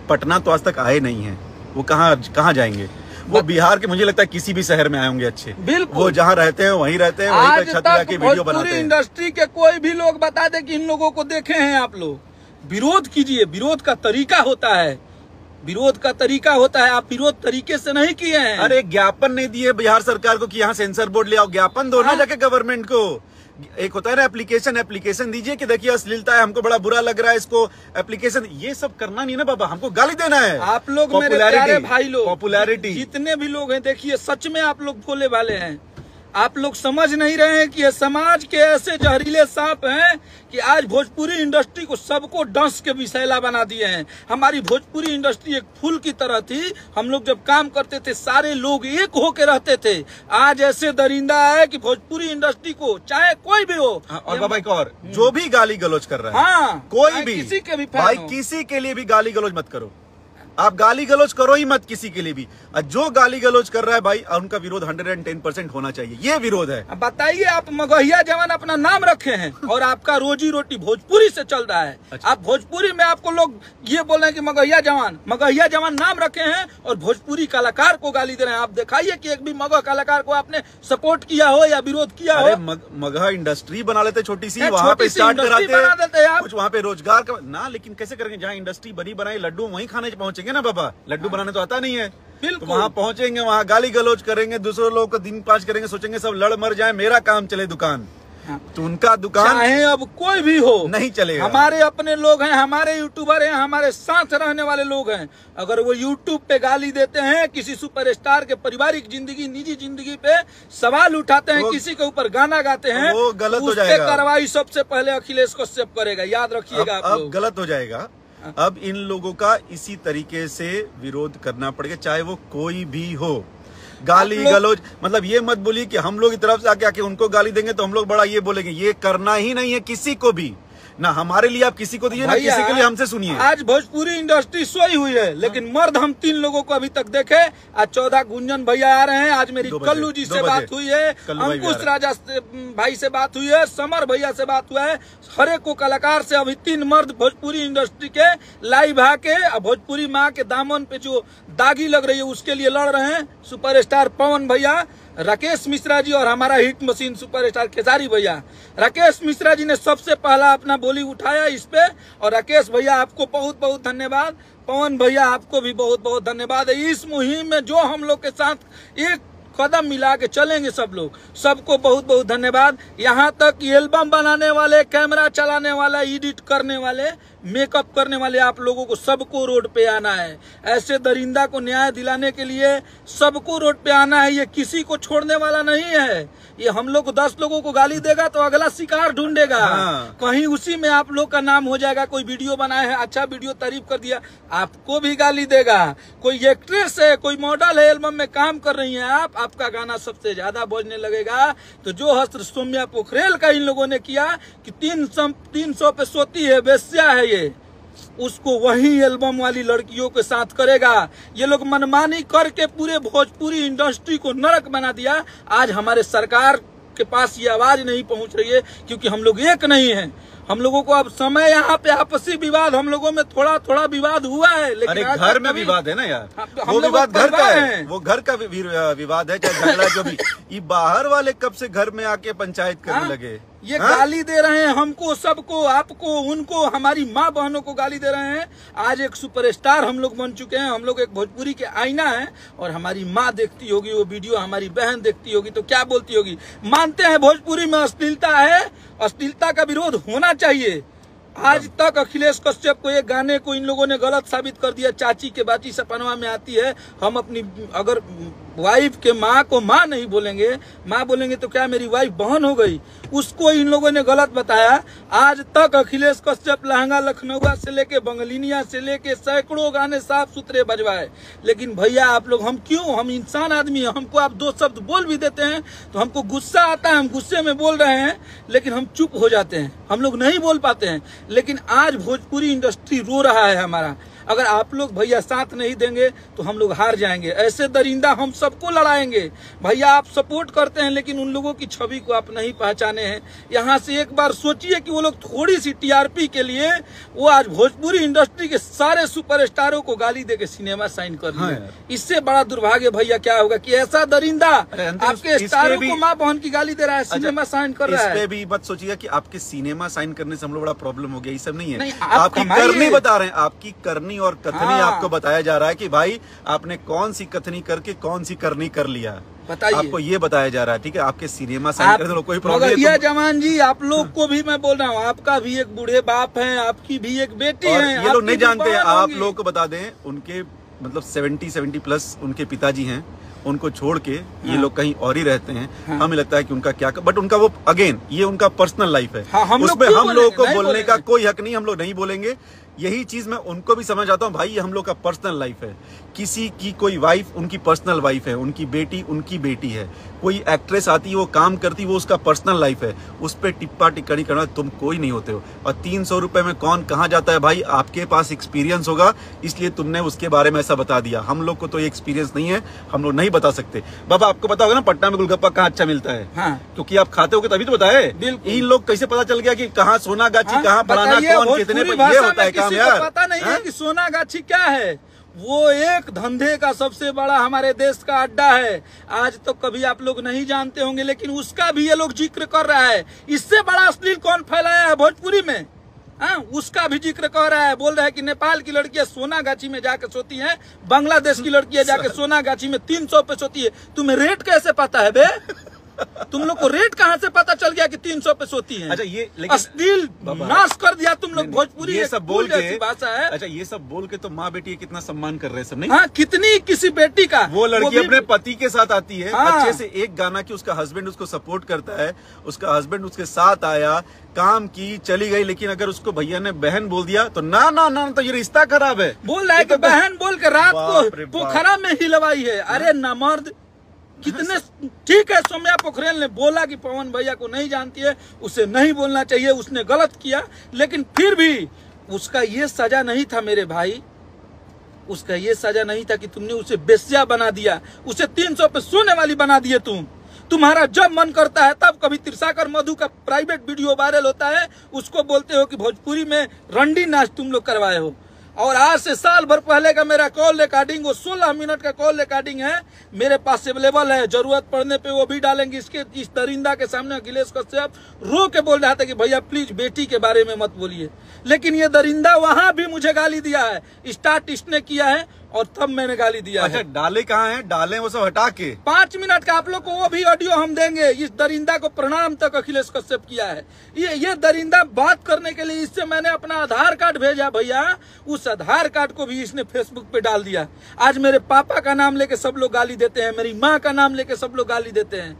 पटना तो आज तक आए नहीं है, वो कहाँ जाएंगे? वो बिहार के मुझे लगता है किसी भी शहर में आए होंगे अच्छे, बिल्कुल वो जहाँ रहते हैं वहीं रहते हैं, वहीं पे छत लगा के वीडियो बनाते हैं। इंडस्ट्री के कोई भी लोग बता दे कि इन लोगों को देखे हैं आप लोग, विरोध कीजिए। विरोध का तरीका होता है, विरोध का तरीका होता है, आप विरोध तरीके से नहीं किए हैं। अरे ज्ञापन नहीं दिए बिहार सरकार को कि यहाँ सेंसर बोर्ड ले आओ, ज्ञापन दो ना जाके गवर्नमेंट को। एक होता है ना एप्लीकेशन दीजिए कि देखिए अश्लीलता है, हमको बड़ा बुरा लग रहा है, इसको एप्लीकेशन, ये सब करना नहीं ना बाबा, हमको गाली देना है। आप लोग मेरे प्यारे भाई लोग, पॉपुलैरिटी, जितने भी लोग हैं, देखिए सच में आप लोग भोले वाले हैं। आप लोग समझ नहीं रहे हैं कि ये समाज के ऐसे जहरीले सांप हैं कि आज भोजपुरी इंडस्ट्री को सबको डंस के विषैला बना दिए हैं। हमारी भोजपुरी इंडस्ट्री एक फूल की तरह थी, हम लोग जब काम करते थे सारे लोग एक होके रहते थे। आज ऐसे दरिंदा है कि भोजपुरी इंडस्ट्री को चाहे कोई भी हो, और बाबा एक और, जो भी गाली गलौज कर रहा है, हाँ, कोई भी, किसी के भी भाई किसी के लिए भी गाली गलौज मत करो। आप गाली गलौज करो ही मत किसी के लिए भी। जो गाली गलौज कर रहा है भाई, उनका विरोध 110% होना चाहिए। ये विरोध है। बताइए, आप मगहिया जवान अपना नाम रखे हैं और आपका रोजी रोटी भोजपुरी से चल रहा है। अच्छा। आप भोजपुरी में आपको लोग ये बोल रहे हैं कि मगहिया जवान नाम रखे हैं और भोजपुरी कलाकार को गाली दे रहे हैं। आप दिखाइए कि एक भी मगह कलाकार को आपने सपोर्ट किया हो या विरोध किया हो। मगह इंडस्ट्री बना लेते छोटी सी, वहाँ पे स्टार्ट कराते हैं कुछ, वहाँ पे रोजगार का ना, लेकिन कैसे करेंगे? जहाँ इंडस्ट्री बनी बनाई लड्डू वहीं खाने पहुंचे ना बाबा, लड्डू बनाने तो आता नहीं है। तो वहाँ पहुंचेंगे, वहाँ गाली गलौज करेंगे, दूसरे लोगों को दिन पास करेंगे, सोचेंगे सब लड़ मर जाए, मेरा काम चले दुकान। तो उनका दुकान चाहे अब कोई भी हो नहीं चलेगा। हमारे अपने लोग हैं, हमारे यूट्यूबर हैं, हमारे साथ रहने वाले लोग हैं। अगर वो यूट्यूब पे गाली देते हैं, किसी सुपरस्टार के पारिवारिक जिंदगी, निजी जिंदगी पे सवाल उठाते हैं, किसी के ऊपर गाना गाते हैं, वो गलत हो जाएगा। उस पे कार्रवाई सबसे पहले अखिलेश कश्यप करेगा, याद रखिएगा। अब गलत हो जाएगा। अब इन लोगों का इसी तरीके से विरोध करना पड़ेगा, चाहे वो कोई भी हो। गाली गलौज, मतलब ये मत बोलिए कि हम लोग की तरफ से आके उनको गाली देंगे तो हम लोग बड़ा ये बोलेंगे, ये करना ही नहीं है किसी को भी, ना हमारे लिए आप किसी को दीजिए ना किसी के लिए हमसे सुनिए। आज भोजपुरी इंडस्ट्री सोई हुई है, लेकिन मर्द हम 3 लोगों को अभी तक देखे। आज 14 गुंजन भैया आ रहे हैं, आज मेरी कल्लू जी से बात हुई है, अंकुश राजा भाई से बात हुई है, समर भैया से बात हुआ है, हर एक को कलाकार से अभी 3 मर्द भोजपुरी इंडस्ट्री के लाइव आके भोजपुरी माँ के दामन पे जो दागी लग रही है उसके लिए लड़ रहे हैं। सुपरस्टार पवन भैया, राकेश मिश्रा जी और हमारा हिट मशीन सुपरस्टार खेसारी भैया। राकेश मिश्रा जी ने सबसे पहला अपना बोली उठाया इस पे, और राकेश भैया आपको बहुत बहुत धन्यवाद। पवन भैया आपको भी बहुत बहुत धन्यवाद। इस मुहिम में जो हम लोग के साथ एक कदम मिला के चलेंगे सब लोग, सबको बहुत बहुत धन्यवाद। यहाँ तक एल्बम बनाने वाले, कैमरा चलाने वाला, एडिट करने वाले, मेकअप करने वाले, आप लोगों को सबको रोड पे आना है। ऐसे दरिंदा को न्याय दिलाने के लिए सबको रोड पे आना है। ये किसी को छोड़ने वाला नहीं है। ये हम लोग 10 लोगों को गाली देगा तो अगला शिकार ढूंढेगा। कहीं उसी में आप लोग का नाम हो जाएगा। कोई वीडियो बनाए है, अच्छा वीडियो तारीफ कर दिया, आपको भी गाली देगा। कोई एक्ट्रेस है, कोई मॉडल है, एल्बम में काम कर रही है आप, आपका गाना सबसे ज्यादा बजने लगेगा। तो जो हस्त्र सौम्या पोखरेल का इन लोगों ने किया कि 300 पे सोती है, वेश्या है, उसको वही एल्बम वाली लड़कियों के साथ करेगा। ये लोग मनमानी करके पूरे भोजपुरी इंडस्ट्री को नरक बना दिया। आज हमारे सरकार के पास ये आवाज नहीं पहुंच रही है क्योंकि हम लोग एक नहीं है। हम लोगों को अब समय, यहाँ पे आपसी विवाद हम लोगों में थोड़ा थोड़ा विवाद हुआ है, लेकिन घर में विवाद है ना यार, वो विवाद घर का है, वो घर का विवाद है, चाहे झगड़ा जो भी। ये बाहर वाले कब से घर में आके पंचायत करने लगे? ये गाली दे रहे हैं हमको, सबको, आपको, उनको, हमारी माँ बहनों को गाली दे रहे हैं। आज एक सुपरस्टार हम लोग बन चुके हैं, हम लोग एक भोजपुरी के आईना है। और हमारी माँ देखती होगी वो वीडियो, हमारी बहन देखती होगी तो क्या बोलती होगी? मानते हैं भोजपुरी में अश्लीलता है, अश्लीलता का विरोध होना चाहिए। आज तक अखिलेश कश्यप को, एक गाने को इन लोगों ने गलत साबित कर दिया। चाची के बाची सपनवा में आती है। हम अपनी अगर वाइफ के माँ को माँ नहीं बोलेंगे, माँ बोलेंगे तो क्या मेरी वाइफ बहन हो गई? उसको इन लोगों ने गलत बताया। आज तक अखिलेश कश्यप लहंगा लखनऊआ से लेके बंगलिनिया से लेके सैकड़ों गाने साफ सुथरे बजवाए। लेकिन भैया आप लोग, हम क्यों, हम इंसान आदमी हैं, हमको आप 2 शब्द बोल भी देते हैं तो हमको गुस्सा आता है, हम गुस्से में बोल रहे हैं, लेकिन हम चुप हो जाते हैं, हम लोग नहीं बोल पाते हैं। लेकिन आज भोजपुरी इंडस्ट्री रो रहा है हमारा। अगर आप लोग भैया साथ नहीं देंगे तो हम लोग हार जाएंगे। ऐसे दरिंदा हम सबको लड़ाएंगे। भैया आप सपोर्ट करते हैं लेकिन उन लोगों की छवि को आप नहीं पहचाने हैं। यहाँ से एक बार सोचिए कि वो लोग थोड़ी सी टीआरपी के लिए वो आज भोजपुरी इंडस्ट्री के सारे सुपरस्टारों को गाली देके सिनेमा साइन कर दिए। इससे बड़ा दुर्भाग्य भैया क्या होगा कि ऐसा दरिंदा आपके स्टारों को माँ बहन की गाली दे रहा है, सिनेमा साइन कर रहा है। इस पे भी मत सोचिएगा कि आपके सिनेमा साइन करने से हम लोग बड़ा प्रॉब्लम हो गया, ये सब नहीं है। आपकी करनी बता रहे हैं, आपकी करनी और कथनी आपको बताया जा रहा है कि भाई आपने कौन सी कथनी करके कौन सी करनी कर लिया, बताइए। आपको ये बताया जा रहा है, ठीक है? आपके सिनेमा साइन करने कोई प्रॉब्लम नहीं है। जवान जी आप लोग को भी मैं बोल रहा हूँ, आपका भी एक बूढ़े बाप है, आपकी भी एक बेटी है। ये लोग नहीं जानते हैं, आप लोग को बता दें, उनके मतलब 70 प्लस उनके पिताजी हैं, उनको छोड़ के ये लोग कहीं और ही रहते हैं। हमें लगता है कि उनका क्या, बट उनका वो अगेन ये उनका पर्सनल लाइफ है। उसमें हम लोग को बोलने का कोई हक नहीं, हम लोग नहीं बोलेंगे। यही चीज मैं उनको भी समझ आता हूँ, भाई ये हम लोग का पर्सनल लाइफ है। किसी की कोई वाइफ उनकी पर्सनल वाइफ है, उनकी बेटी उनकी बेटी है। कोई एक्ट्रेस आती है, वो काम करती, वो उसका पर्सनल लाइफ है। उस पर टिप्पा टिप्पणी करना तुम कोई नहीं होते हो। और 300 रुपए में कौन कहाँ जाता है भाई? आपके पास एक्सपीरियंस होगा इसलिए तुमने उसके बारे में ऐसा बता दिया। हम लोग को तो ये एक्सपीरियंस नहीं है, हम लोग नहीं बता सकते। बाबा आपको पता होगा ना पटना में गोलगप्पा कहाँ अच्छा मिलता है? क्योंकि आप खाते होगे तभी तो बताए। इन लोग कैसे पता चल गया कि कहाँ सोनागाछी, कहाँ फलाना, कौन कितने पे? ये होता है काम यार। पता नहीं है कि सोनागाछी क्या है। वो एक धंधे का सबसे बड़ा हमारे देश का अड्डा है। आज तो कभी आप लोग नहीं जानते होंगे, लेकिन उसका भी ये लोग जिक्र कर रहा है। इससे बड़ा अश्लील कौन फैलाया है भोजपुरी में? उसका भी जिक्र कर रहा है। बोल रहा है कि नेपाल की लड़कियां सोनागाछी में जाकर सोती हैं, बांग्लादेश की लड़कियां जाकर सोनागाछी में 300 पे सोती है। तुम्हें रेट कैसे पता है बे? तुम लोग को रेट कहाँ से पता चल गया कि 300 पे सोती है? अच्छा ये अश्लील नाश कर दिया तुम लोग। भोजपुरी ये सब बोल के भाषा है। अच्छा ये सब बोल के तो माँ बेटी कितना सम्मान कर रहे हैं सब, नहीं? हाँ, कितनी किसी बेटी का वो लड़की अपने पति के साथ आती है, अच्छे से एक गाना की उसका हस्बैंड उसको सपोर्ट करता है, उसका हस्बैंड उसके साथ आया, काम की, चली गई। लेकिन अगर उसको भैया ने बहन बोल दिया तो ना ना ना, तो ये रिश्ता खराब है। बोल रहा है कि बहन बोल के रात को पोखरा में हिलवाई है। अरे ना मर्द, कितने ठीक है, सौम्या पोखरेल ने बोला कि पवन भैया को नहीं जानती है, उसे नहीं बोलना चाहिए, उसने गलत किया, लेकिन फिर भी उसका ये सजा नहीं था मेरे भाई, उसका ये सजा नहीं था कि तुमने उसे बेस्या बना दिया, उसे 300 पे सोने वाली बना दिए तुम्हारा जब मन करता है तब, कभी तिरसाकर मधु का प्राइवेट वीडियो वायरल होता है, उसको बोलते हो कि भोजपुरी में रंडी नाच तुम लोग करवाए हो। और आज से साल भर पहले का मेरा कॉल रिकॉर्डिंग, वो 16 मिनट का कॉल रिकॉर्डिंग है, मेरे पास अवेलेबल है, जरूरत पड़ने पे वो भी डालेंगे। इस दरिंदा के सामने अखिलेश कश्यप रो के बोल रहा था कि भैया प्लीज बेटी के बारे में मत बोलिए, लेकिन ये दरिंदा वहां भी मुझे गाली दिया है, स्टार्ट इसने किया है और तब मैंने गाली दिया अच्छा, है। डाले कहाँ हैं? डाले वो सब हटा के 5 मिनट का आप लोग को वो भी ऑडियो हम देंगे। इस दरिंदा को प्रणाम तक अखिलेश कश्यप किया है। ये दरिंदा बात करने के लिए, इससे मैंने अपना आधार कार्ड भेजा भैया, उस आधार कार्ड को भी इसने फेसबुक पे डाल दिया। आज मेरे पापा का नाम लेके सब लोग गाली देते हैं, मेरी माँ का नाम लेके सब लोग गाली देते हैं।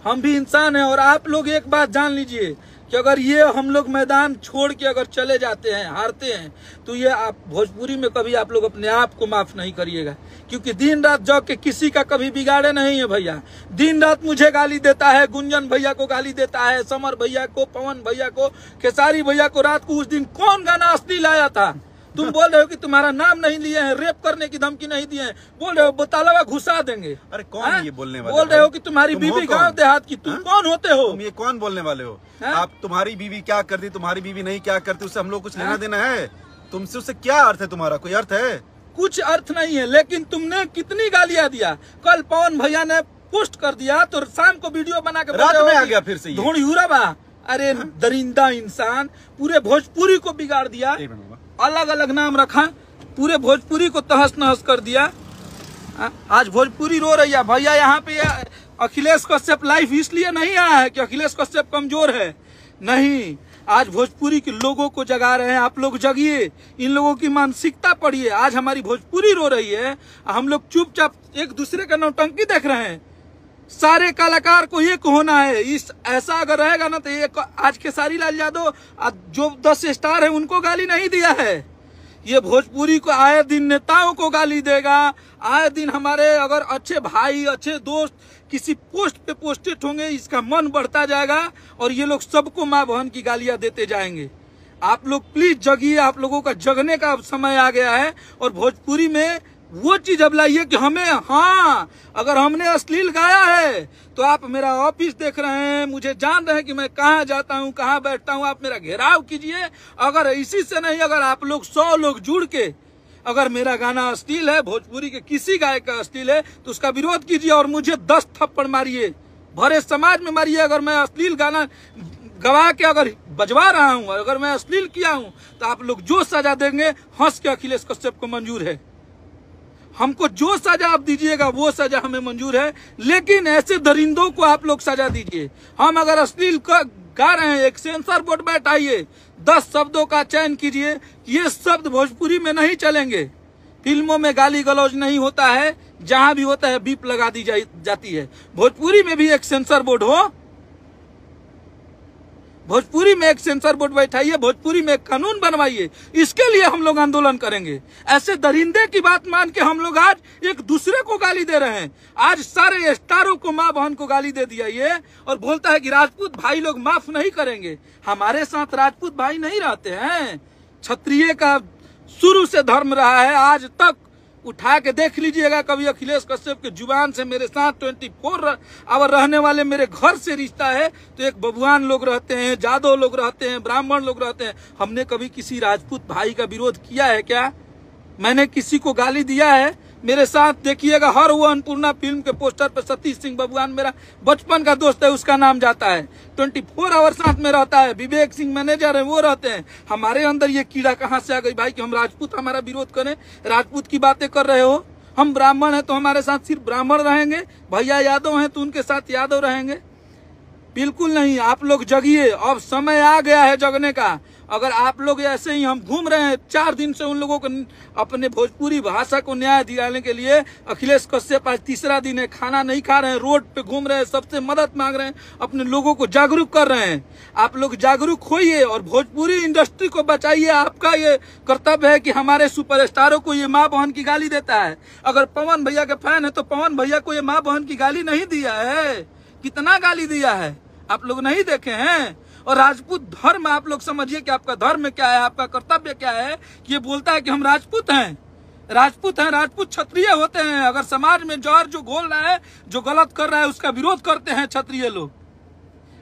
हम भी इंसान हैं। और आप लोग एक बात जान लीजिए कि अगर ये हम लोग मैदान छोड़ के अगर चले जाते हैं, हारते हैं, तो ये आप भोजपुरी में कभी आप लोग अपने आप को माफ नहीं करिएगा, क्योंकि दिन रात जग के किसी का कभी बिगाड़े नहीं है भैया। दिन रात मुझे गाली देता है, गुंजन भैया को गाली देता है, समर भैया को, पवन भैया को, खेसारी भैया को। रात को उस दिन कौन गाना असली लाया था? तुम बोल रहे हो कि तुम्हारा नाम नहीं लिए हैं, रेप करने की धमकी नहीं दिए हैं, बोल रहे हो बोतालवा घुसा देंगे। अरे कौन है ये बोलने वाले? बोल रहे हो कि तुम्हारी बीवी गांव देहात की, तुम कौन होते हो? तुम ये कौन बोलने वाले हो? आप तुम्हारी बीवी क्या करती, तुम्हारी बीवी नहीं क्या करती, उससे हम लोग कुछ लेना देना है? तुमसे उससे क्या अर्थ है? तुम्हारा कोई अर्थ है? कुछ अर्थ नहीं है। लेकिन तुमने कितनी गालियां दिया। कल पवन भैया ने पोस्ट कर दिया तो शाम को वीडियो बना के रात में आ गया फिर से ढूंढ। अरे दरिंदा इंसान, पूरे भोजपुरी को बिगाड़ दिया, अलग अलग नाम रखा, पूरे भोजपुरी को तहस नहस कर दिया। आज भोजपुरी रो रही है भैया। यहाँ पे अखिलेश कश्यप लाइव इसलिए नहीं आया है कि अखिलेश कश्यप कमजोर है, नहीं, आज भोजपुरी के लोगों को जगा रहे हैं। आप लोग जगिए, इन लोगों की मानसिकता पढ़िए। आज हमारी भोजपुरी रो रही है, हम लोग चुपचाप एक दूसरे का नौटंकी देख रहे हैं। सारे कलाकार को एक होना है। इस ऐसा अगर रहेगा ना तो एक आज खेसारी लाल यादव जो 10 स्टार है उनको गाली नहीं दिया है, ये भोजपुरी को आए दिन नेताओं को गाली देगा। आए दिन हमारे अगर अच्छे भाई, अच्छे दोस्त किसी पोस्ट पे पोस्टेड होंगे, इसका मन बढ़ता जाएगा और ये लोग सबको माँ बहन की गालियां देते जाएंगे। आप लोग प्लीज जगिए, आप लोगों का जगने का समय आ गया है। और भोजपुरी में वो चीज अब लाइए कि हमें, हाँ, अगर हमने अश्लील गाया है तो आप मेरा ऑफिस देख रहे हैं, मुझे जान रहे हैं कि मैं कहाँ जाता हूँ, कहाँ बैठता हूँ, आप मेरा घेराव कीजिए। अगर इसी से नहीं, अगर आप लोग 100 लोग जुड़ के अगर मेरा गाना अश्लील है, भोजपुरी के किसी गायक का अश्लील है, तो उसका विरोध कीजिए और मुझे 10 थप्पड़ मारिए, भरे समाज में मारिए। अगर मैं अश्लील गाना गवा के अगर बजवा रहा हूँ, अगर मैं अश्लील किया हूँ, तो आप लोग जो सजा देंगे हंस के अखिलेश कश्यप को मंजूर है। हमको जो सजा आप दीजिएगा वो सजा हमें मंजूर है, लेकिन ऐसे दरिंदों को आप लोग सजा दीजिए। हम अगर अश्लील गा रहे हैं, एक सेंसर बोर्ड बैठाइए, 10 शब्दों का चयन कीजिए, ये शब्द भोजपुरी में नहीं चलेंगे। फिल्मों में गाली गलौज नहीं होता है, जहां भी होता है बीप लगा दी जाती है। भोजपुरी में भी एक सेंसर बोर्ड हो, भोजपुरी में एक सेंसर बोर्ड बैठाइए, भोजपुरी में एक कानून बनवाइए। इसके लिए हम लोग आंदोलन करेंगे। ऐसे दरिंदे की बात मान के हम लोग आज एक दूसरे को गाली दे रहे हैं। आज सारे स्टारों को, माँ बहन को गाली दे दिया ये, और बोलता है कि राजपूत भाई लोग माफ नहीं करेंगे। हमारे साथ राजपूत भाई नहीं रहते हैं। क्षत्रिय का शुरू से धर्म रहा है, आज तक उठा के देख लीजिएगा। कभी अखिलेश कश्यप के जुबान से मेरे साथ 24 आवर रहने वाले मेरे घर से रिश्ता है, तो एक बबुआन लोग रहते हैं, जादव लोग रहते हैं, ब्राह्मण लोग रहते हैं। हमने कभी किसी राजपूत भाई का विरोध किया है क्या? मैंने किसी को गाली दिया है? मेरे साथ देखिएगा, हर वो अन्नपूर्णा फिल्म के पोस्टर पर सतीश सिंह बबुआन मेरा बचपन का दोस्त है, उसका नाम जाता है। 24 आवर साथ में रहता है। विवेक सिंह मैनेजर है, वो रहते हैं। हमारे अंदर ये कीड़ा कहाँ से आ गई भाई कि हम राजपूत हमारा विरोध करें? राजपूत की बातें कर रहे हो। हम ब्राह्मण हैं तो हमारे साथ सिर्फ ब्राह्मण रहेंगे, भैया यादव हैं तो उनके साथ यादव रहेंगे? बिल्कुल नहीं। आप लोग जगिए, अब समय आ गया है जगने का। अगर आप लोग ऐसे ही हम घूम रहे हैं 4 दिन से उन लोगों को अपने भोजपुरी भाषा को न्याय दिलाने के लिए, अखिलेश कश्यप आज तीसरा दिन है, खाना नहीं खा रहे हैं, रोड पे घूम रहे हैं, सबसे मदद मांग रहे हैं, अपने लोगों को जागरूक कर रहे हैं। आप लोग जागरूक होइए और भोजपुरी इंडस्ट्री को बचाइए। आपका ये कर्तव्य है कि हमारे सुपरस्टारों को ये माँ बहन की गाली देता है। अगर पवन भैया के फैन है तो पवन भैया को ये माँ बहन की गाली नहीं दिया है, कितना गाली दिया है आप लोग नहीं देखे हैं। और राजपूत धर्म आप लोग समझिए कि आपका धर्म क्या है, आपका कर्तव्य क्या है। कि ये बोलता है कि हम राजपूत हैं, राजपूत हैं, राजपूत क्षत्रिय होते हैं। अगर समाज में जौर जो घोल रहा है, जो गलत कर रहा है, उसका विरोध करते हैं क्षत्रिय लोग।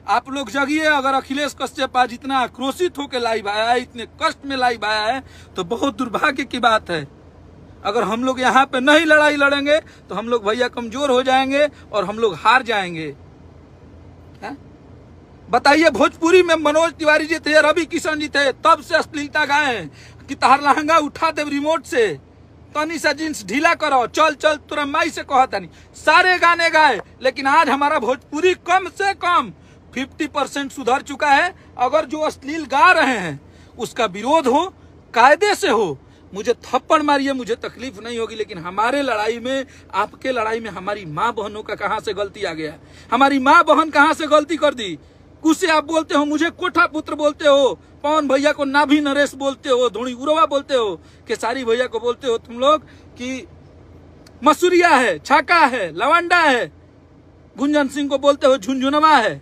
आप लोग जगिए। अगर अखिलेश कश्यप आज इतना आक्रोशित होकर लाइव आया है, इतने कष्ट में लाइव आया है, तो बहुत दुर्भाग्य की बात है। अगर हम लोग यहाँ पे नहीं लड़ाई लड़ेंगे तो हम लोग भैया कमजोर हो जाएंगे और हम लोग हार जाएंगे। बताइए, भोजपुरी में मनोज तिवारी जी थे, रवि किशन जी थे, तब से अश्लीलता गाए कि तहार लहंगा उठा दे रिमोट से, तनी सा जींस ढीला करो, चल चल तुरा माई से कहा तनी, सारे गाने गाए। लेकिन आज हमारा भोजपुरी कम से कम 50% सुधर चुका है। अगर जो अश्लील गा रहे हैं उसका विरोध हो, कायदे से हो, मुझे थप्पड़ मारिए, मुझे तकलीफ नहीं होगी। लेकिन हमारे लड़ाई में, आपके लड़ाई में हमारी माँ बहनों का कहां से गलती आ गया? हमारी माँ बहन कहां से गलती कर दी? उसे आप बोलते हो, मुझे कोठा पुत्र बोलते हो, पवन भैया को नाभी नरेश बोलते हो, धोनी उरवा बोलते हो, केसारी भैया को बोलते हो तुम लोग कि मसूरिया है, छाका है, लवंडा है, गुंजन सिंह को बोलते हो झुंझुनवा है।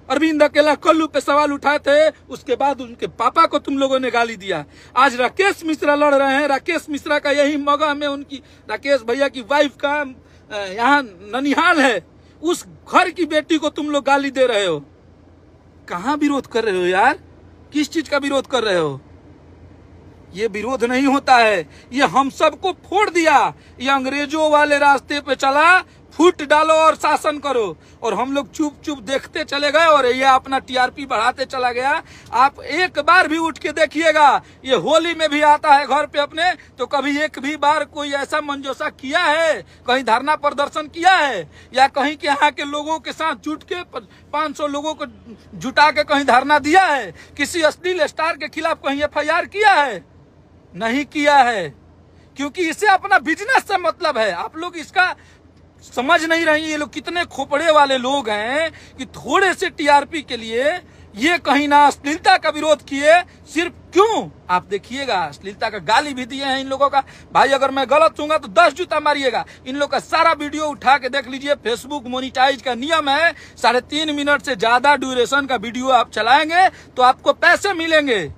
अरविंद अकेला कल्लू पे सवाल उठाए थे, उसके बाद उनके पापा को तुम लोगों ने गाली दिया। आज राकेश मिश्रा लड़ रहे हैं, राकेश मिश्रा का यही मगह में उनकी, राकेश भैया की वाइफ का यहाँ ननिहाल है, उस घर की बेटी को तुम लोग गाली दे रहे हो। कहाँ विरोध कर रहे हो यार? किस चीज का विरोध कर रहे हो? ये विरोध नहीं होता है, ये हम सबको फोड़ दिया, ये अंग्रेजों वाले रास्ते पे चला, फूट डालो और शासन करो। और हम लोग चुप चुप देखते चले गए और ये अपना टीआरपी बढ़ाते चला गया। आप एक बार भी उठ के देखिएगा, ये होली में भी आता है घर पे अपने, तो कभी एक भी बार कोई ऐसा मंजोसा किया है, कहीं धरना प्रदर्शन किया है, या कहीं के यहाँ के लोगों के साथ जुट के 500 लोगों को जुटा के कहीं धरना दिया है? किसी अश्लील स्टार के खिलाफ कहीं FIR किया है? नहीं किया है, क्योंकि इसे अपना बिजनेस से मतलब है। आप लोग इसका समझ नहीं रही। ये लोग कितने खोपड़े वाले लोग हैं कि थोड़े से टीआरपी के लिए ये कहीं ना अश्लीलता का विरोध किए। सिर्फ क्यों? आप देखिएगा, अश्लीलता का गाली भी दिए हैं इन लोगों का। भाई अगर मैं गलत हूँगा तो 10 जूता मारिएगा। इन लोग का सारा वीडियो उठा के देख लीजिए। फेसबुक मोनिटाइज का नियम है, 3.5 मिनट से ज्यादा ड्यूरेशन का वीडियो आप चलाएंगे तो आपको पैसे मिलेंगे।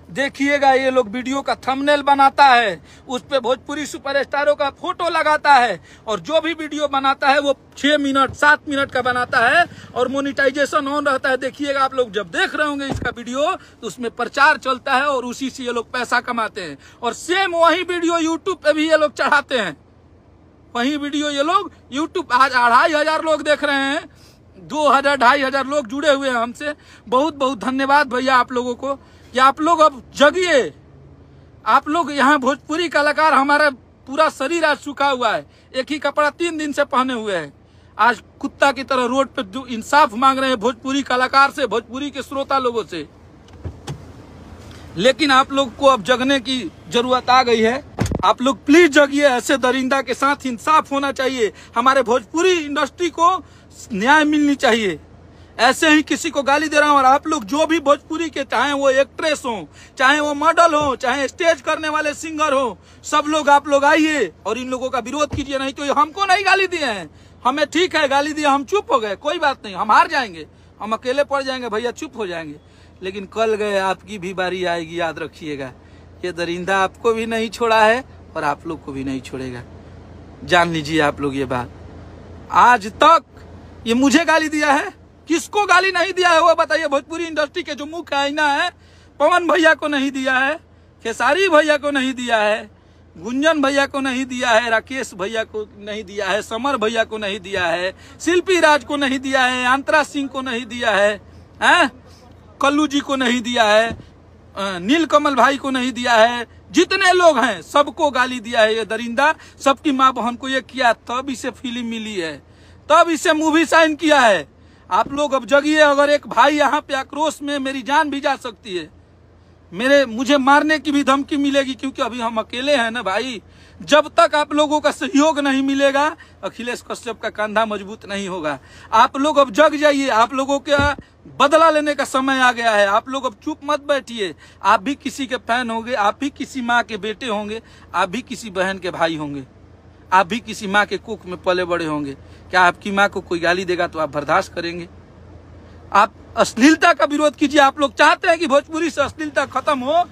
देखिएगा, ये लोग वीडियो का थंबनेल बनाता है, उस पे भोजपुरी सुपरस्टारों का फोटो लगाता है, और जो भी वीडियो बनाता है वो 6 मिनट 7 मिनट का बनाता है और मोनिटाइजेशन ऑन रहता है। देखिएगा, आप लोग जब देख रहे होंगे इसका वीडियो तो उसमें प्रचार चलता है और उसी से ये लोग पैसा कमाते हैं। और सेम वही वीडियो यूट्यूब पे भी ये लोग चढ़ाते हैं। वही वीडियो ये लोग यूट्यूब, आज 2500 लोग देख रहे हैं, 2000-2500 लोग जुड़े हुए हैं हमसे। बहुत बहुत धन्यवाद भैया आप लोगों को कि आप लोग अब जगिए। आप लोग यहाँ भोजपुरी कलाकार, हमारा पूरा शरीर आज सूखा हुआ है, एक ही कपड़ा 3 दिन से पहने हुए हैं। आज कुत्ता की तरह रोड पे जो इंसाफ मांग रहे हैं भोजपुरी कलाकार से, भोजपुरी के श्रोता लोगों से। लेकिन आप लोग को अब जगने की जरूरत आ गई है। आप लोग प्लीज जगिए। ऐसे दरिंदा के साथ इंसाफ होना चाहिए। हमारे भोजपुरी इंडस्ट्री को न्याय मिलनी चाहिए। ऐसे ही किसी को गाली दे रहा हूं। और आप लोग जो भी भोजपुरी के, चाहे वो एक्ट्रेस हो, चाहे वो मॉडल हो, चाहे स्टेज करने वाले सिंगर हो, सब लोग आप लोग आइए और इन लोगों का विरोध कीजिए। नहीं तो हमको नहीं गाली दिए हैं, हमें ठीक है गाली दिए, हम चुप हो गए, कोई बात नहीं, हम हार जाएंगे, हम अकेले पड़ जाएंगे भैया, चुप हो जाएंगे। लेकिन कल गए आपकी भी बारी आएगी, याद रखिएगा। ये दरिंदा आपको भी नहीं छोड़ा है और आप लोग को भी नहीं छोड़ेगा, जान लीजिए आप लोग ये बात। आज तक ये मुझे गाली दिया है, किसको गाली नहीं दिया है वो बताइए? भोजपुरी इंडस्ट्री के जो मुख्य आईना है, पवन भैया को नहीं दिया है, खेसारी भैया को नहीं दिया है, गुंजन भैया को नहीं दिया है, राकेश भैया को नहीं दिया है, समर भैया को नहीं दिया है, शिल्पी राज को नहीं दिया है, अंतरा सिंह को नहीं दिया है, कल्लू जी को नहीं दिया है, नीलकमल भाई को नहीं दिया है। जितने लोग हैं सबको गाली दिया है ये दरिंदा। सबकी माँ बहन को ये किया, तब इसे फिल्म मिली है, तब इसे मूवी साइन किया है। आप लोग अब जगिए। अगर एक भाई यहाँ पे आक्रोश में, मेरी जान भी जा सकती है, मुझे मारने की भी धमकी मिलेगी, क्योंकि अभी हम अकेले हैं ना भाई। जब तक आप लोगों का सहयोग नहीं मिलेगा अखिलेश कश्यप का कंधा मजबूत नहीं होगा। आप लोग अब जग जाइए, आप लोगों का बदला लेने का समय आ गया है। आप लोग अब चुप मत बैठिए। आप भी किसी के फैन होंगे, आप भी किसी माँ के बेटे होंगे, आप भी किसी बहन के भाई होंगे, आप भी किसी माँ के कुख में पले बड़े होंगे। क्या आपकी माँ को कोई गाली देगा तो आप बर्दाश्त करेंगे? आप अश्लीलता का विरोध कीजिए। आप लोग चाहते हैं कि भोजपुरी से अश्लीलता खत्म हो,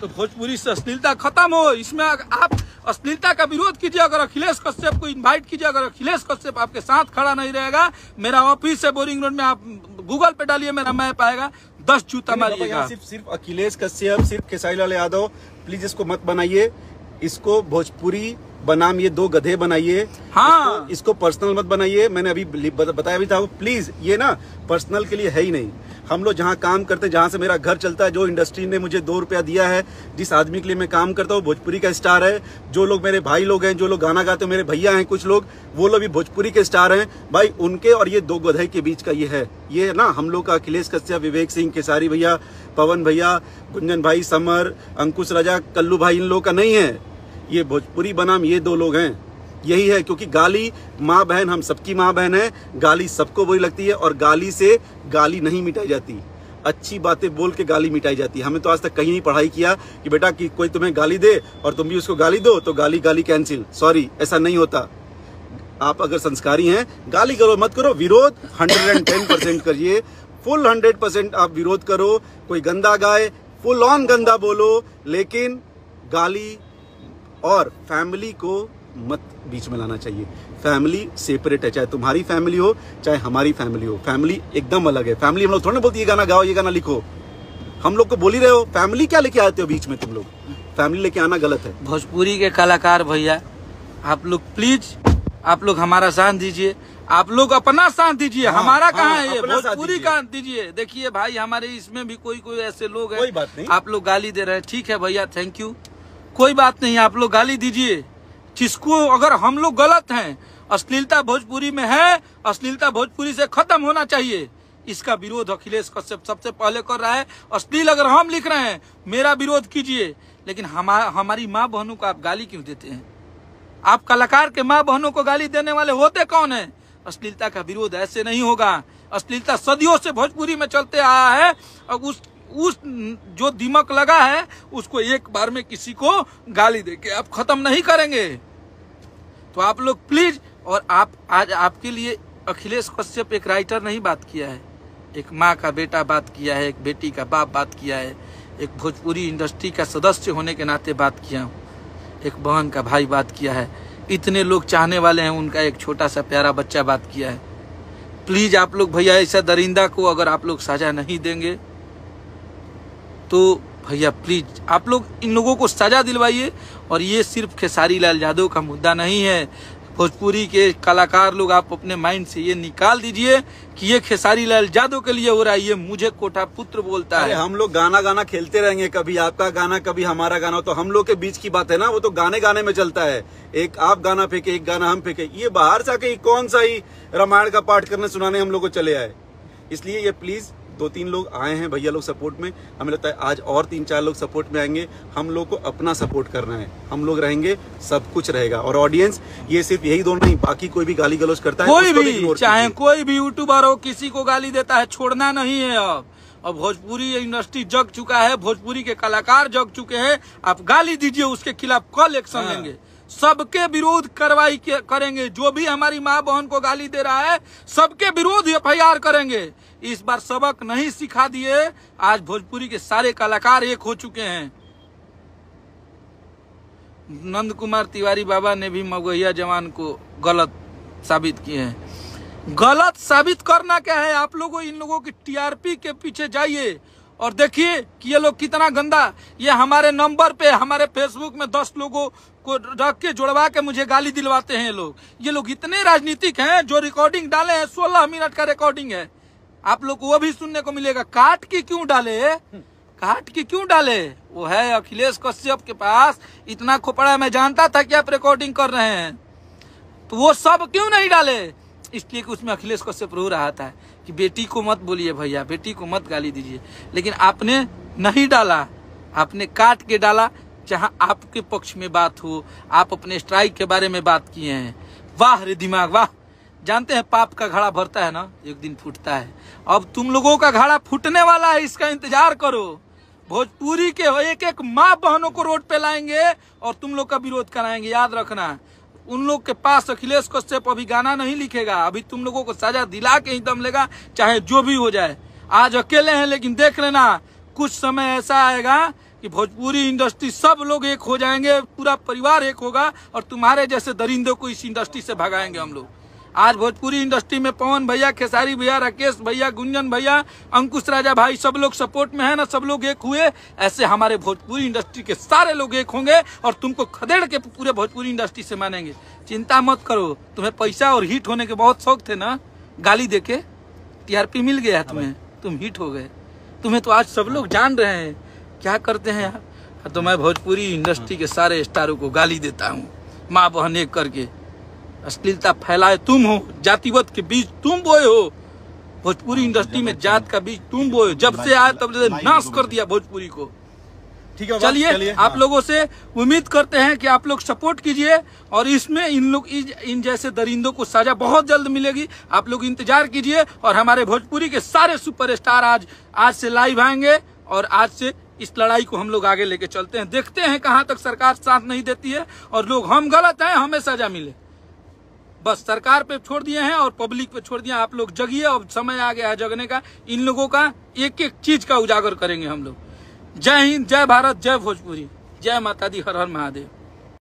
तो भोजपुरी से अश्लीलता खत्म हो। इसमें आप अश्लीलता का विरोध कीजिए। अगर अखिलेश कश्यप को इनवाइट कीजिए। अगर अखिलेश कश्यप आपके साथ खड़ा नहीं रहेगा, मेरा ऑफिस है बोरिंग रोड में, आप गूगल पे डालिए, मेरा मैप आएगा, 10 जूता मारिएगा। सिर्फ अखिलेश कश्यप, सिर्फ खेसारी लाल यादव, प्लीज इसको मत बनाइए। इसको भोजपुरी बनाम ये दो गधे बनाइए। हाँ, इसको पर्सनल मत बनाइए। मैंने अभी बताया भी था, प्लीज ये ना पर्सनल के लिए है ही नहीं। हम लोग जहाँ काम करते हैं, जहाँ से मेरा घर चलता है, जो इंडस्ट्री ने मुझे 2 रुपया दिया है, जिस आदमी के लिए मैं काम करता हूँ भोजपुरी का स्टार है। जो लोग मेरे भाई लोग हैं, जो लोग गाना गाते हैं, मेरे भैया हैं कुछ लोग, वो लोग भी भोजपुरी के स्टार हैं भाई। उनके और ये दो गधे के बीच का ये ना हम लोग का अखिलेश कश्यप, विवेक सिंह, खेसारी भैया, पवन भैया, गुंजन भाई, समर, अंकुश राजा, कल्लू भाई, इन लोगों का नहीं है। ये भोजपुरी बनाम ये 2 लोग हैं, यही है। क्योंकि गाली माँ बहन, हम सबकी माँ बहन है। गाली सबको बुरी लगती है और गाली से गाली नहीं मिटाई जाती। अच्छी बातें बोल के गाली मिटाई जाती है। हमें तो आज तक कहीं नहीं पढ़ाई किया कि बेटा कि कोई तुम्हें गाली दे और तुम भी उसको गाली दो तो गाली कैंसिल। सॉरी, ऐसा नहीं होता। आप अगर संस्कारी हैं, गाली करो मत करो, विरोध 110% करिए। फुल 100% आप विरोध करो। कोई गंदा गाए, फुल ऑन गंदा बोलो, लेकिन गाली और फैमिली को मत बीच में लाना चाहिए। फैमिली सेपरेट है, चाहे तुम्हारी फैमिली हो चाहे हमारी फैमिली हो। फैमिली एकदम अलग है। फैमिली हम लोग थोड़ा ना बोलती है गाना गाओ, ये गाना लिखो। हम लोग को बोल ही रहे हो, फैमिली क्या लेके आते हो बीच में? तुम लोग फैमिली लेके आना गलत है। भोजपुरी के कलाकार भैया, आप लोग प्लीज, आप लोग हमारा साथ दीजिए। आप लोग अपना साथ दीजिए। हाँ, हमारा कहाँ है ये? अपना साथ भोजपुरी का दीजिए। देखिए भाई, हमारे इसमें भी कोई ऐसे लोग हैं, कोई बात नहीं। आप लोग गाली दे रहे हैं, ठीक है भैया, थैंक यू, कोई बात नहीं। आप लोग गाली दीजिए जिसको, अगर हम लोग गलत हैं, अश्लीलता भोजपुरी में है, अश्लीलता भोजपुरी से खत्म होना चाहिए। इसका विरोध अखिलेश कश्यप सबसे पहले कर रहा है। अश्लील अगर हम लिख रहे हैं, मेरा विरोध कीजिए, लेकिन हमारी माँ बहनों को आप गाली क्यों देते हैं? आप कलाकार के माँ बहनों को गाली देने वाले होते कौन है? अश्लीलता का विरोध ऐसे नहीं होगा। अश्लीलता सदियों से भोजपुरी में चलते आया है और उस जो दिमाग लगा है उसको एक बार में किसी को गाली देके आप खत्म नहीं करेंगे। तो आप लोग प्लीज, और आप आज आपके लिए अखिलेश कश्यप एक राइटर नहीं बात किया है, एक माँ का बेटा बात किया है, एक बेटी का बाप बात किया है, एक भोजपुरी इंडस्ट्री का सदस्य होने के नाते बात किया हूँ, एक बहन का भाई बात किया है, इतने लोग चाहने वाले हैं, उनका एक छोटा सा प्यारा बच्चा बात किया है। प्लीज आप लोग भैया, ऐसा दरिंदा को अगर आप लोग सजा नहीं देंगे तो भैया प्लीज आप लोग इन लोगों को सजा दिलवाइए। और ये सिर्फ खेसारी लाल यादव का मुद्दा नहीं है। भोजपुरी के कलाकार लोग, आप अपने माइंड से ये निकाल दीजिए कि ये खेसारी लाल यादव के लिए हो रहा है, ये मुझे कोठा पुत्र बोलता है। हम लोग गाना खेलते रहेंगे, कभी आपका गाना कभी हमारा गाना, तो हम लोग के बीच की बात है ना, वो तो गाने में चलता है। एक आप गाना फेंके, एक गाना हम फेंके, ये बाहर से आके कौन सा ही रामायण का पाठ करने सुनाने हम लोग को चले आए। इसलिए ये प्लीज 2-3 लोग आए हैं भैया लोग सपोर्ट में, हमें लगता है आज और 3-4 लोग सपोर्ट में आएंगे। हम लोग को अपना सपोर्ट करना है, हम लोग रहेंगे, सब कुछ रहेगा। और ऑडियंस, ये सिर्फ यही दोनों नहीं, बाकी कोई भी गाली गलौज करता है, कोई भी, चाहे कोई भी यूट्यूबर हो, किसी को गाली देता है, छोड़ना नहीं है। अब भोजपुरी इंडस्ट्री जग चुका है, भोजपुरी के कलाकार जग चुके हैं। आप गाली दीजिए, उसके खिलाफ कल एक्शन लेंगे, सबके विरोध कार्रवाई करेंगे। जो भी हमारी माँ बहन को गाली दे रहा है, सबके विरोध FIR करेंगे। इस बार सबक नहीं सिखा दिए, आज भोजपुरी के सारे कलाकार एक हो चुके हैं। नंद कुमार तिवारी बाबा ने भी मगहिया जवान को गलत साबित किए हैं। गलत साबित करना क्या है? आप लोगों, इन लोगों की TRP के पीछे जाइए और देखिए कि ये लोग कितना गंदा, ये हमारे नंबर पे, हमारे फेसबुक में 10 लोगों को रख के जुड़वा के मुझे गाली दिलवाते हैं ये लोग इतने राजनीतिक हैं। जो रिकॉर्डिंग डाले हैं 16 मिनट का रिकॉर्डिंग है, आप लोग को वो भी सुनने को मिलेगा। काट के क्यों डाले? काट के क्यों डाले? वो है अखिलेश कश्यप के पास इतना खोपड़ा, मैं जानता था कि आप रिकॉर्डिंग कर रहे हैं, तो वो सब क्यों नहीं डाले? इसलिए कि उसमें अखिलेश कश्यप रो रहा था कि बेटी को मत बोलिए भैया, बेटी को मत गाली दीजिए, लेकिन आपने नहीं डाला। आपने काट के डाला, जहां आपके पक्ष में बात हो, आप अपने स्ट्राइक के बारे में बात किए हैं। वाह रे दिमाग वाह। जानते हैं पाप का घड़ा भरता है ना, एक दिन फूटता है। अब तुम लोगों का घड़ा फूटने वाला है, इसका इंतजार करो। भोजपुरी के एक एक माँ बहनों को रोड पे लाएंगे और तुम लोग का विरोध कराएंगे, याद रखना। उन लोग के पास अखिलेश कश्यप अभी गाना नहीं लिखेगा, अभी तुम लोगों को सजा दिला के ही दम लेगा, चाहे जो भी हो जाए। आज अकेले हैं, लेकिन देख लेना कुछ समय ऐसा आएगा कि भोजपुरी इंडस्ट्री सब लोग एक हो जाएंगे, पूरा परिवार एक होगा और तुम्हारे जैसे दरिंदों को इस इंडस्ट्री से भगाएंगे हम लोग। आज भोजपुरी इंडस्ट्री में पवन भैया, खेसारी भैया, राकेश भैया, गुंजन भैया, अंकुश राजा भाई सब लोग सपोर्ट में है ना, सब लोग एक हुए। ऐसे हमारे भोजपुरी इंडस्ट्री के सारे लोग एक होंगे और तुमको खदेड़ के पूरे भोजपुरी इंडस्ट्री से मानेंगे। चिंता मत करो। तुम्हें पैसा और हिट होने के बहुत शौक थे ना, गाली देके टीआरपी मिल गया तुम्हें, तुम हिट हो गए। तुम्हें तो आज सब लोग जान रहे हैं क्या करते हैं यार। तो मैं भोजपुरी इंडस्ट्री के सारे स्टारों को गाली देता हूँ, माँ बहन एक करके। अश्लीलता फैलाए तुम हो, जातिवाद के बीज तुम बोए हो, भोजपुरी इंडस्ट्री में जात का बीज तुम बोए। जब से आए तब से नाश कर दिया भोजपुरी को। ठीक है, चलिए आप लोगों से उम्मीद करते हैं कि आप लोग सपोर्ट कीजिए और इसमें इन जैसे दरिंदों को सजा बहुत जल्द मिलेगी। आप लोग इंतजार कीजिए और हमारे भोजपुरी के सारे सुपरस्टार आज से लाइव आएंगे और आज से इस लड़ाई को हम लोग आगे लेके चलते हैं। देखते हैं कहां तक सरकार साथ नहीं देती है और लोग हम गलत हैं, हमें सजा मिले। बस सरकार पे छोड़ दिए हैं और पब्लिक पे छोड़ दिया। आप लोग जगिए, अब समय आ गया है जगने का। इन लोगों का एक एक चीज का उजागर करेंगे हम लोग। जय हिंद, जय भारत, जय भोजपुरी, जय माता दी, हर हर महादेव।